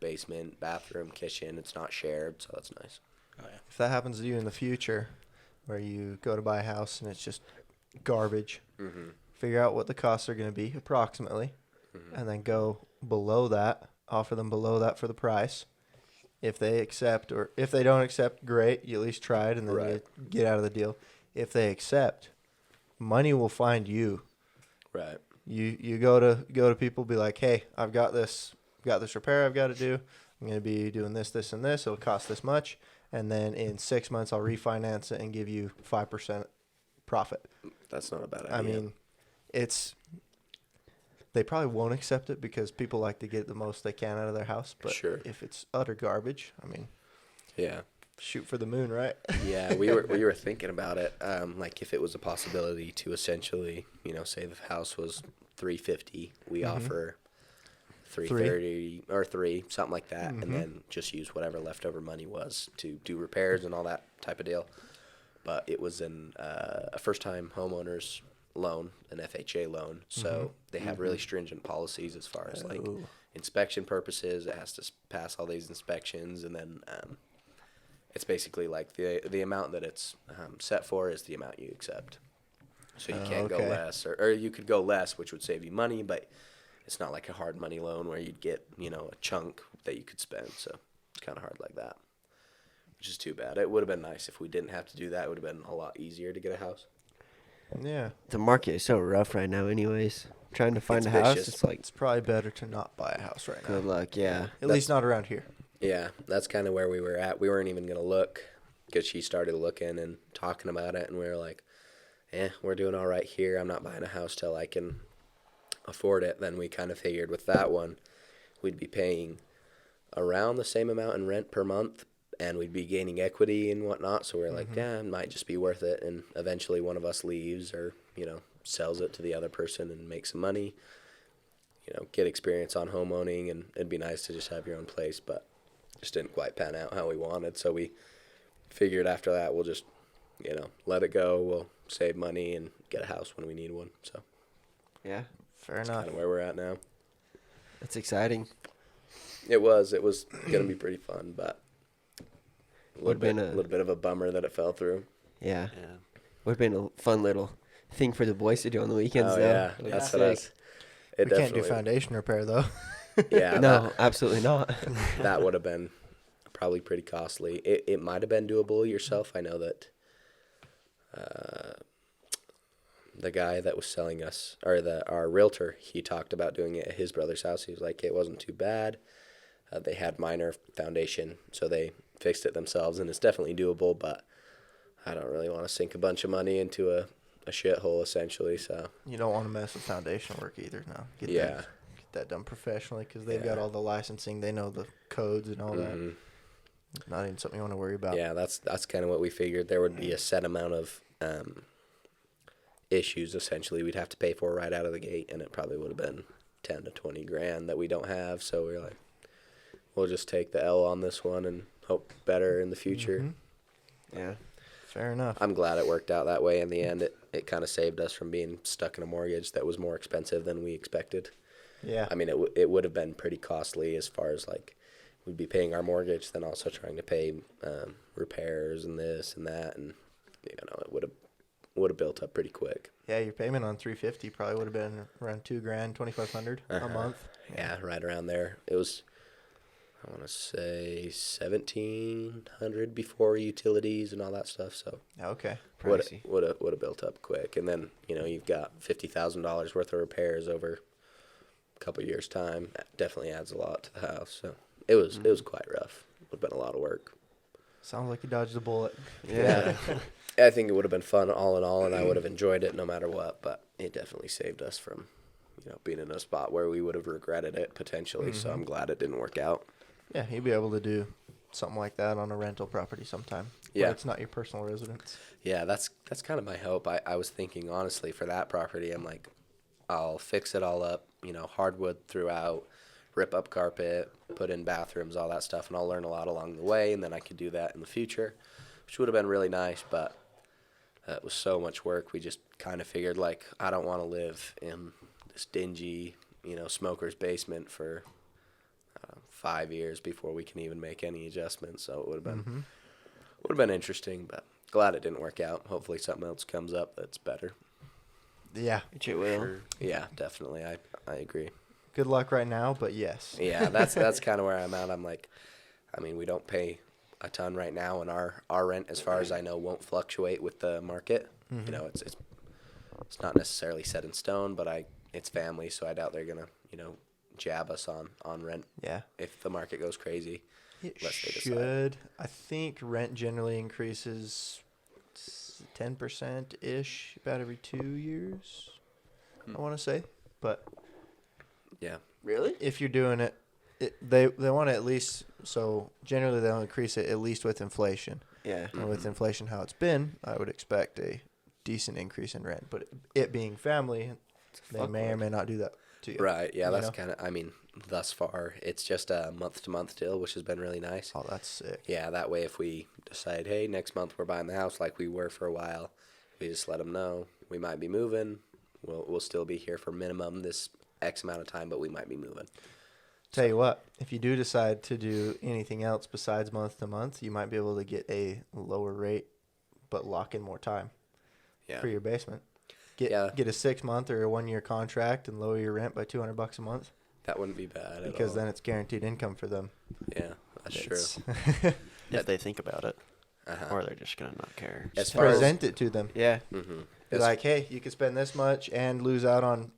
basement, bathroom, kitchen. It's not shared, so that's nice. Oh, yeah. If that happens to you in the future, where you go to buy a house and it's just garbage, figure out what the costs are going to be approximately, and then go below that, offer them below that for the price. If they accept, or if they don't accept, great. You at least tried, and then Right. you get out of the deal. If they accept, money will find you. Right. You go to people, be like, hey, I've got this repair I've got to do. I'm going to be doing this, this, and this. It'll cost this much, and then in 6 months I'll refinance it and give you 5% profit. That's not a bad idea. I mean, they probably won't accept it because people like to get the most they can out of their house. But Sure. if it's utter garbage, I mean, yeah. shoot for the moon, right? Yeah, we were thinking about it. Like if it was a possibility to essentially, say the house was $350, we offer $330 or $3, something like that, and then just use whatever leftover money was to do repairs and all that type of deal. But it was a first-time homeowners loan, an FHA loan, so they have really stringent policies as far as like inspection purposes. It has to pass all these inspections, and then it's basically like the amount that it's set for is the amount you accept. So you can't go Okay. less, or you could go less, which would save you money, but it's not like a hard money loan where you'd get, a chunk that you could spend. So it's kind of hard like that, which is too bad. It would have been nice if we didn't have to do that. It would have been a lot easier to get a house. Yeah. The market is so rough right now anyways. Trying to find It's a house, vicious. it's like, It's probably better to not buy a house right now. good luck, yeah. At least not around here. Yeah, that's kind of where we were at. We weren't even going to look because she started looking and talking about it, and we were like, we're doing all right here. I'm not buying a house till I can afford it. Then we kind of figured with that one, we'd be paying around the same amount in rent per month, and we'd be gaining equity and whatnot. So we're like, it might just be worth it. And eventually one of us leaves or, sells it to the other person and makes some money, get experience on home owning. And it'd be nice to just have your own place, but just didn't quite pan out how we wanted. So we figured after that, we'll just, let it go. We'll save money and get a house when we need one. So Yeah, Fair that's enough. kind of where we're at now. that's exciting. It was going to be pretty fun, but a Would've been a- little bit of a bummer that it fell through. Yeah, Yeah. would have been a fun little thing for the boys to do on the weekends, Oh, though. yeah. Like, That's sick. what us. It We can't do definitely- foundation repair, though. Yeah, No, absolutely not. that would have been probably pretty costly. It might have been doable yourself. I know that the guy that was selling us, or our realtor, he talked about doing it at his brother's house. He was like, it wasn't too bad. They had minor foundation, so they fixed it themselves, and it's definitely doable, but I don't really want to sink a bunch of money into a shithole, essentially, so. You don't want to mess with foundation work either. No. Get that done professionally because they've got Yeah. all the licensing. They know the codes and all that. Mhm. Not even something you want to worry about. Yeah, that's kind of what we figured. There would be a set amount of issues, essentially, we'd have to pay for right out of the gate, and it probably would have been 10 to 20 grand that we don't have. So we're like, we'll just take the L on this one and hope better in the future. Mhm. Yeah. Fair enough. I'm glad it worked out that way in the end. It kind of saved us from being stuck in a mortgage that was more expensive than we expected. Yeah. I mean, it would have been pretty costly as far as like we'd be paying our mortgage, then also trying to pay repairs and this and that, and it would have built up pretty quick. Yeah, your payment on 350 probably would have been around $2,000, 2,500 a month. Yeah, right around there. It was, I want to say 1,700 before utilities and all that stuff. So Okay. Pricey. would have built up quick, and then you've got $50,000 worth of repairs over a couple years' time. That definitely adds a lot to the house. So it was quite rough. Would have been a lot of work. Sounds like you dodged a bullet. Yeah. I think it would have been fun all in all, and I would have enjoyed it no matter what, but it definitely saved us from, being in a spot where we would have regretted it potentially, so I'm glad it didn't work out. Yeah, you'd be able to do something like that on a rental property sometime. Yeah. Where it's not your personal residence. Yeah, that's kind of my hope. I was thinking, honestly, for that property, I'm like, I'll fix it all up, hardwood throughout, rip up carpet, put in bathrooms, all that stuff, and I'll learn a lot along the way, and then I could do that in the future, which would have been really nice, but it was so much work. We just kind of figured, like, I don't want to live in this dingy, smoker's basement for 5 years before we can even make any adjustments. So it would have been interesting, but glad it didn't work out. Hopefully something else comes up that's better. Yeah. Which it will. Sure. Yeah, definitely. I agree. Good luck right now, but yes. Yeah, that's kind of where I'm at. I'm like, I mean, we don't pay a ton right now, and our rent, as far as I know, won't fluctuate with the market. It's not necessarily set in stone, but it's family, so I doubt they're gonna jab us on rent Yeah. if the market goes crazy. It Unless they decide. should. I think rent generally increases 10%-ish about every 2 years, I want to say. But Yeah. Really? if you're doing it, they want to at least, so generally they'll increase it at least with inflation. Yeah. And with inflation how it's been, I would expect a decent increase in rent. But it being family, they may or may not do that to you. Right. Yeah, You that's know? kind of. I mean, thus far, it's just a month-to-month deal, which has been really nice. Oh, that's sick. Yeah, that way, if we decide, hey, next month we're buying the house like we were for a while, we just let them know we might be moving. We'll still be here for minimum this X amount of time, but we might be moving. Tell you what, if you do decide to do anything else besides month to month, you might be able to get a lower rate, but lock in more time Yeah. for your basement. Get a 6-month or a 1-year contract and lower your rent by $200 a month. That wouldn't be bad at Because all. then it's guaranteed income for them. Yeah, that's true. If they think about it, Uh-huh. or they're just gonna not care. As far as Present it to them. Yeah. mm-hmm. Be like, hey, you could spend this much and lose out on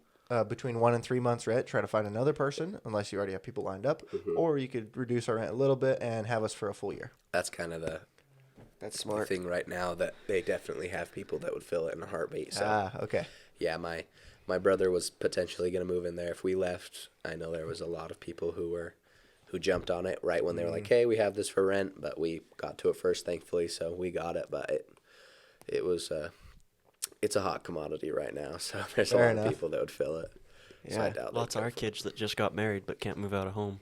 between 1 and 3 months rent. Try to find another person, unless you already have people lined up. Mhm. Or you could reduce our rent a little bit and have us for a full year. That's kind of the That's smart. thing right now, that they definitely have people that would fill it in a heartbeat. So Okay. yeah, my brother was potentially going to move in there if we left. I know there was a lot of people who jumped on it right when they were like, "Hey, we have this for rent," but we got to it first, thankfully, so we got it. But it was it's a hot commodity right now, so there's Fair a lot enough. of people that would fill it. So I Yeah. doubt Lots they'd of our go for it. kids that just got married but can't move out of home.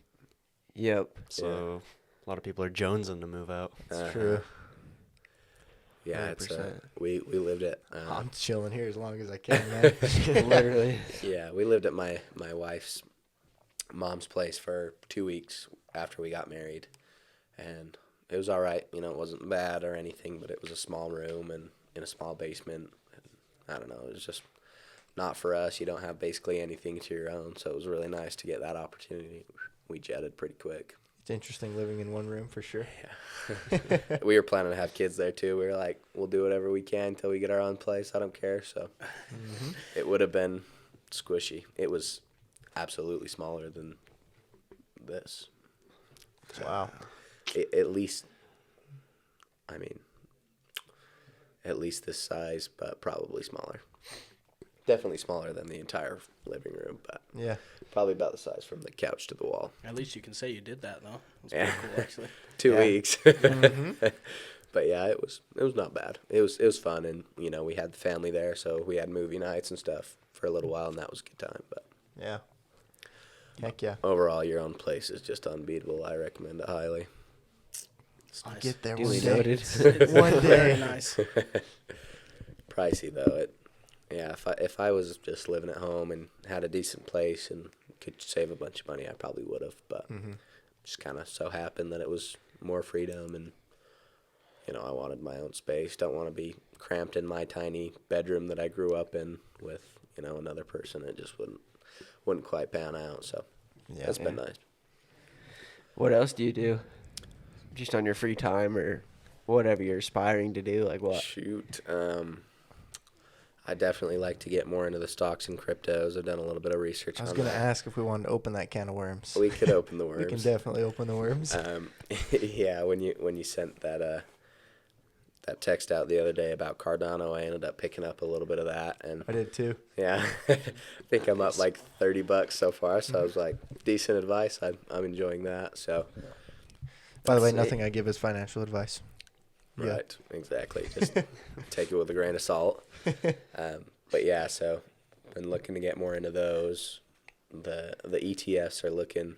Yep. So a lot of people are jonesing to move out. It's true. Yeah, it's 100%. we lived at I'm chilling here as long as I can, man. Literally. yeah, we lived at my wife's mom's place for 2 weeks after we got married, and it was all right. You know, it wasn't bad or anything, but it was a small room and in a small basement. And I don't know, it was just not for us. You don't have basically anything to your own, so it was really nice to get that opportunity. We jetted pretty quick. It's interesting living in one room for sure. We were planning to have kids there too. We were like, we'll do whatever we can until we get our own place. I don't care. So it would have been squishy. It was absolutely smaller than this. Wow. At least, I mean, at least this size, but probably smaller. Definitely smaller than the entire living room, but Yeah. probably about the size from the couch to the wall. At least you can say you did that though. It's Yeah. pretty cool actually. 2 Yeah. weeks. But yeah, it was not bad. It was fun, and you know, we had the family there, so we had movie nights and stuff for a little while, and that was a good time. But Yeah. Heck yeah. overall, your own place is just unbeatable. I recommend it highly. I'll Nice. get there Duly one day. noted. It's One very day. nice. Pricey though. If I was just living at home and had a decent place and could save a bunch of money, I probably would have. But just kind of so happened that it was more freedom, and you know, I wanted my own space. Don't want to be cramped in my tiny bedroom that I grew up in with, you know, another person. It just wouldn't quite pan out. So Yeah. that's been nice. What else do you do? Just on your free time or whatever you're aspiring to do? Like what? Shoot. I definitely like to get more into the stocks and cryptos. I've done a little bit of research I was on going to that. ask if we wanted to open that can of worms. We could open the worms. We can definitely open the worms. Yeah, when you sent that that text out the other day about Cardano, I ended up picking up a little bit of that, and I did too. yeah, I think I'm up like $30 so far. So I was like, decent advice. I'm enjoying that. So By the way, Sweet. nothing I give is financial advice. Yeah. right, exactly. Just take it with a grain of salt. But yeah, so been looking to get more into those. The ETFs are looking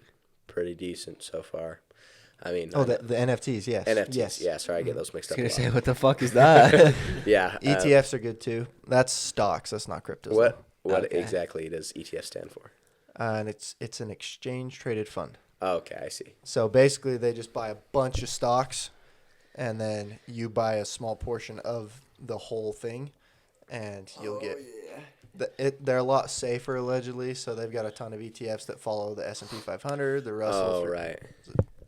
pretty decent so far. I mean, Oh, the NFTs, yes. NFTs. Yes. Yeah, sorry, I get those mixed I up. was a gonna lot. say, what the fuck is that? Yeah. ETFs are good too. That's stocks. That's not cryptos. What Okay. exactly does ETF stand for? And it's an exchange traded fund. Oh, okay, I see. So basically, they just buy a bunch of stocks, and then you buy a small portion of the whole thing, and you'll get. They're a lot safer allegedly. So they've got a ton of ETFs that follow the S&P 500, the Russell. Oh, right.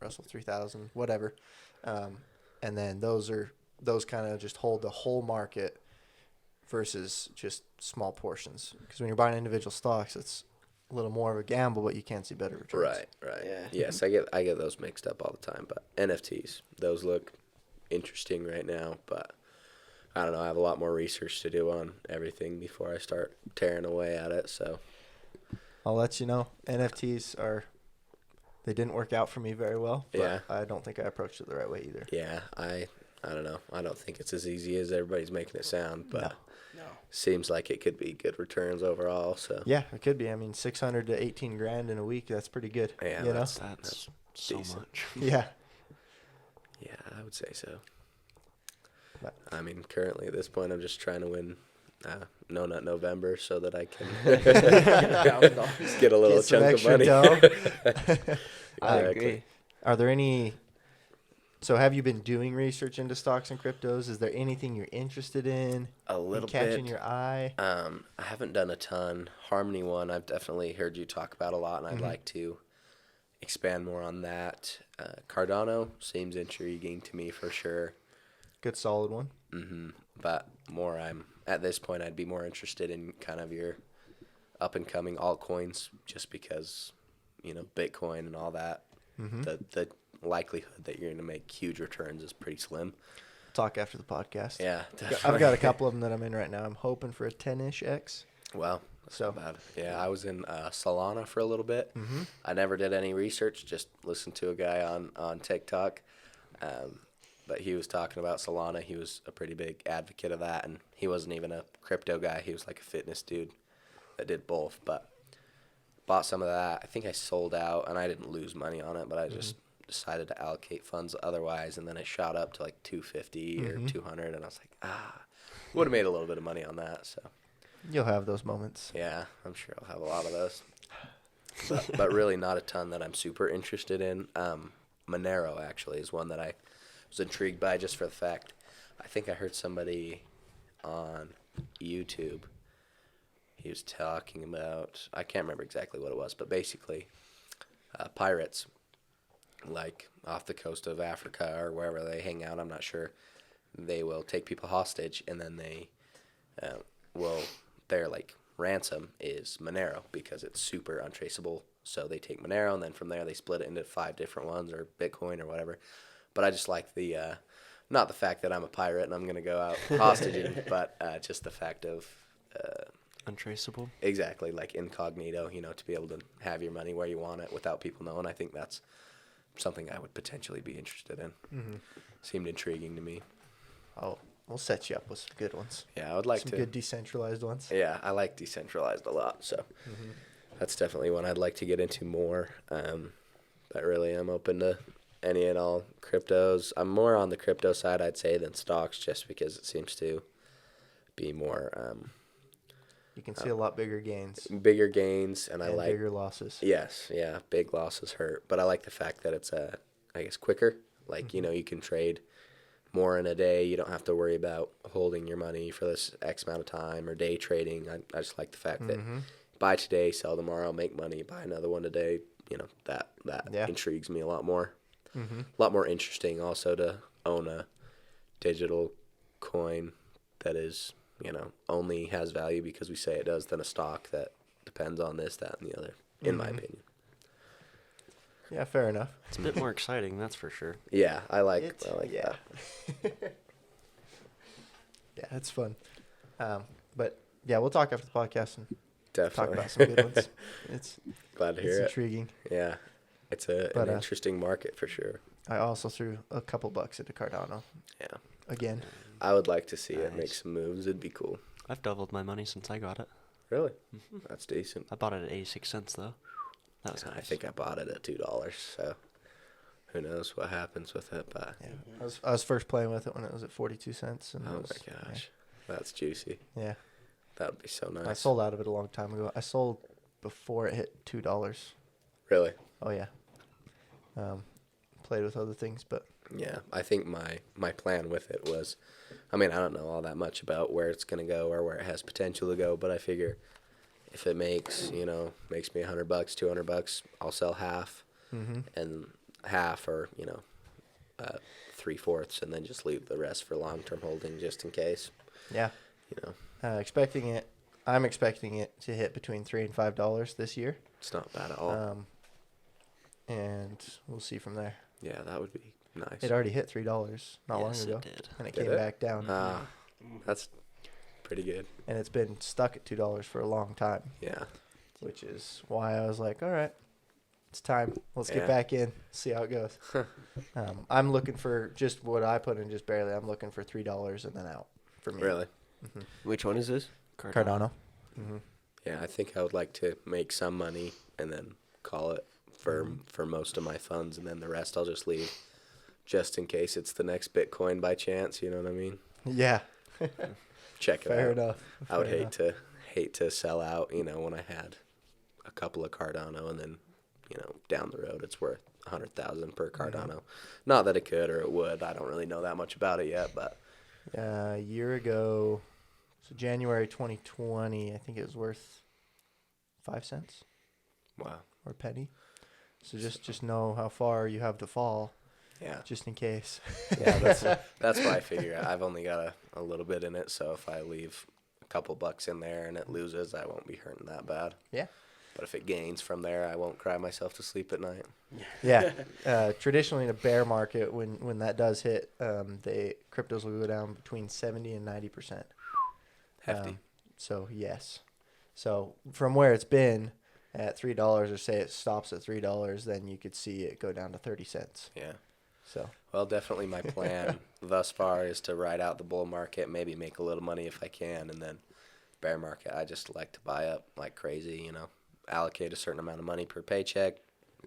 Russell 3000, whatever. And then those kind of just hold the whole market versus just small portions. Because when you're buying individual stocks, it's a little more of a gamble, but you can see better returns. Right. Yeah. Yes, I get those mixed up all the time. But NFTs, those look interesting right now. But I don't know. I have a lot more research to do on everything before I start tearing away at it. So I'll let you know. NFTs they didn't work out for me very well. But Yeah. I don't think I approached it the right way either. yeah, I don't know. I don't think it's as easy as everybody's making it sound. But No. seems like it could be good returns overall. So Yeah, it could be. I mean, 600 to 18 grand in a week. That's pretty good. yeah, you know? That's so decent. much. Yeah. Yeah, I would say so. But- I mean, currently at this point, I'm just trying to win No Nut November so that I can $1,000. get a little Get some chunk of extra money. dough. I Exactly. agree. Are there any? So have you been doing research into stocks and cryptos? Is there anything you're interested in? A little catching bit. your eye? I haven't done a ton. Harmony One, I've definitely heard you talk about a lot, and I'd like to expand more on that. Cardano seems intriguing to me for sure. Good solid one. But at this point, I'd be more interested in kind of your up and coming altcoins, just because, Bitcoin and all that. The likelihood that you're going to make huge returns is pretty slim. Talk after the podcast. Yeah, I've got a couple of them that I'm in right now. I'm hoping for a 10-ish X. Well, So bad. Yeah, I was in Solana for a little bit. I never did any research, just listened to a guy on TikTok. But he was talking about Solana. He was a pretty big advocate of that, and he wasn't even a crypto guy. He was like a fitness dude that did both. But bought some of that. I think I sold out, and I didn't lose money on it, but I just decided to allocate funds otherwise, and then it shot up to like 250 or 200, and I was like, would have made a little bit of money on that. So you'll have those moments. yeah, I'm sure I'll have a lot of those. But really not a ton that I'm super interested in. Monero actually is one that I was intrigued by just for the fact. I think I heard somebody on YouTube. He was talking about, I can't remember exactly what it was, but basically pirates, like off the coast of Africa or wherever they hang out, I'm not sure. They will take people hostage, and then they their like ransom is Monero because it's super untraceable. So they take Monero, and then from there they split it into 5 different ones, or Bitcoin or whatever. But I just like the not the fact that I'm a pirate and I'm gonna go out hostaging, but just the fact of Untraceable. exactly, like incognito, to be able to have your money where you want it without people knowing. I think that's something I would potentially be interested in. Seemed intriguing to me. Oh, we'll set you up with some good ones. Yeah, I would like Some to. good decentralized ones. Yeah, I like decentralized a lot, so that's definitely one I'd like to get into more. But really, I'm open to any and all cryptos. I'm more on the crypto side, I'd say, than stocks, just because it seems to be more You can see a lot bigger gains bigger gains, and I and like bigger losses. yes, yeah, big losses hurt, but I like the fact that it's I guess quicker. Like you can trade more in a day. You don't have to worry about holding your money for this X amount of time or day trading. I just like the fact that buy today, sell tomorrow, make money, buy another one today. That Yeah. intrigues me a lot more. A lot more interesting also to own a digital coin that is, only has value because we say it does, than a stock that depends on this, that, and the other, in my opinion. Yeah, fair enough. It's a bit more exciting, that's for sure. Yeah, I like yeah. that. Yeah, it's fun. But yeah, we'll talk after the podcast and Definitely. talk about some good ones. It's Glad to it's hear it. intriguing. Yeah, it's But, an interesting market for sure. I also threw a couple bucks into Cardano Yeah, again. I would like to see it make Nice. some moves. It'd be cool. I've doubled my money since I got it. Really, that's decent. I bought it at 86 cents, though. That was nice. I think I bought it at $2, so who knows what happens with it. But Yeah, I was first playing with it when it was at 42 cents. And it oh was, my gosh, that's juicy. Yeah. That would be so nice. I sold out of it a long time ago. I sold before it hit $2. Really? Oh yeah. Played with other things, but Yeah, I think my plan with it was, I mean, I don't know all that much about where it's gonna go or where it has potential to go, but I figure if it makes me $100, $200, I'll sell half, and half, or 3/4, and then just leave the rest for long-term holding just in case. yeah. I'm expecting it to hit between $3 and $5 this year. It's not bad at all. And we'll see from there. Yeah, that would be nice. It already hit $3 not long Yes, ago, it did. and it Did came it? back down. That's pretty good. And it's been stuck at $2 for a long time, Yeah. which is why I was like, all right, it's time. Let's Yeah. get back in, see how it goes. I'm looking for just what I put in, just barely. I'm looking for $3 and then out for me. Really? Which one is this? Cardano. Yeah, I think I would like to make some money and then call it for most of my funds, and then the rest I'll just leave, just in case it's the next Bitcoin by chance. You know what I mean? Yeah. check it Fair out. enough. I would Fair hate to sell out, when I had a couple of Cardano and then, down the road it's worth 100,000 per Cardano. Not that it could or it would. I don't really know that much about it yet, but A year ago, so January 2020, I think it was worth 5 cents wow. or a penny. So just know how far you have to fall, Yeah. just in case. Yeah, that's what I figure. I've only got a little bit in it, so if I leave a couple bucks in there and it loses, I won't be hurting that bad. Yeah. But if it gains from there, I won't cry myself to sleep at night. Yeah. Traditionally, in a bear market, when that does hit, cryptos will go down between 70 and 90%. Hefty. So yes. So from where it's been at $3, or say it stops at $3, then you could see it go down to 30 cents. Yeah. So Well, definitely my plan thus far is to ride out the bull market, maybe make a little money if I can, and then bear market, I just like to buy up like crazy, allocate a certain amount of money per paycheck,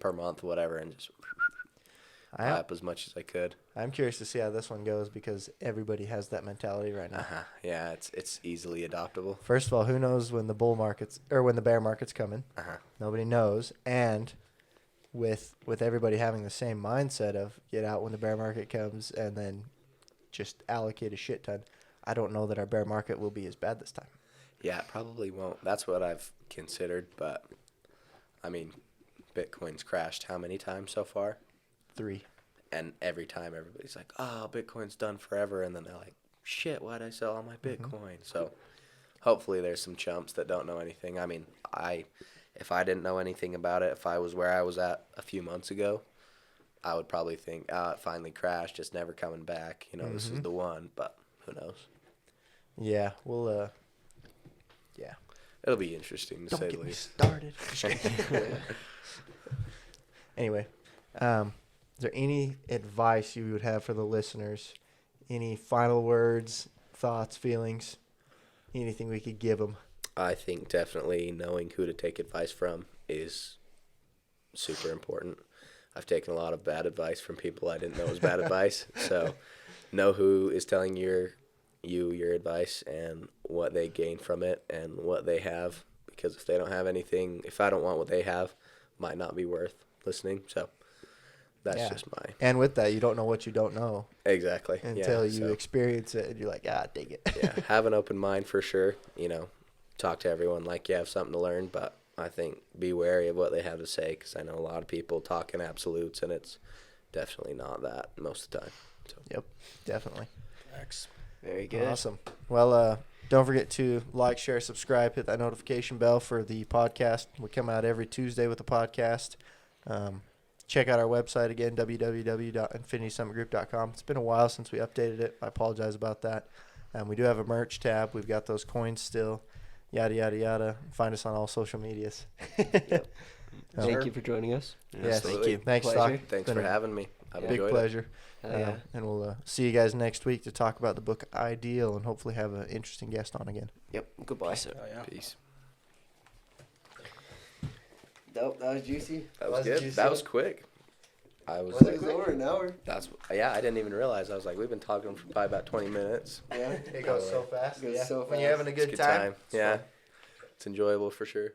per month, whatever, and just buy up as much as I could. I'm curious to see how this one goes because everybody has that mentality right now. Yeah, it's easily adoptable. First of all, who knows when the when the bear market's coming? Nobody knows. And with everybody having the same mindset of get out when the bear market comes and then just allocate a shit ton, I don't know that our bear market will be as bad this time. Yeah, it probably won't. That's what I've considered, but I mean, Bitcoin's crashed how many times so far? 3. And every time everybody's like, oh, Bitcoin's done forever. And then they're like, shit, why'd I sell all my Bitcoin? So hopefully there's some chumps that don't know anything. I mean, if I didn't know anything about it, if I was where I was at a few months ago, I would probably think, it finally crashed. It's never coming back. This is the one. But who knows? Yeah, we'll yeah. It'll be interesting to Don't say get the me least. started. Anyway, is there any advice you would have for the listeners? Any final words, thoughts, feelings? Anything we could give them? I think definitely knowing who to take advice from is super important. I've taken a lot of bad advice from people I didn't know was bad advice. So know who is telling your advice and what they gain from it and what they have. Because if they don't have anything, if I don't want what they have, might not be worth listening. So that's just my... And with that, you don't know what you don't know. Exactly. Until you experience it and you're like, dig it. Yeah, have an open mind for sure. Talk to everyone like you have something to learn, but I think be wary of what they have to say because I know a lot of people talk in absolutes and it's definitely not that most of the time. So. Yep, definitely. Facts. Very good. Awesome. Well, don't forget to like, share, subscribe, hit that notification bell for the podcast. We come out every Tuesday with the podcast. Check out our website again, www.infinitysummitgroup.com. It's been a while since we updated it. I apologize about that. We do have a merch tab. We've got those coins still. Yada, yada, yada. Find us on all social medias. Thank you for joining us. Yes, thank you. Thanks, Pleasure. Stock. Thanks for having me. I've Big enjoyed pleasure. Yeah. And we'll see you guys next week to talk about the book Ideal and hopefully have an interesting guest on again. Yep. Goodbye. Oh, yeah. it. Peace. Dope. That was juicy. That was good. juicy. That was quick. I was. It was over an hour. Yeah. I didn't even realize. I was like, we've been talking for probably about 20 minutes. Yeah. It goes so fast. It goes so When you're fast. having a It's good time. Yeah, it's enjoyable for sure.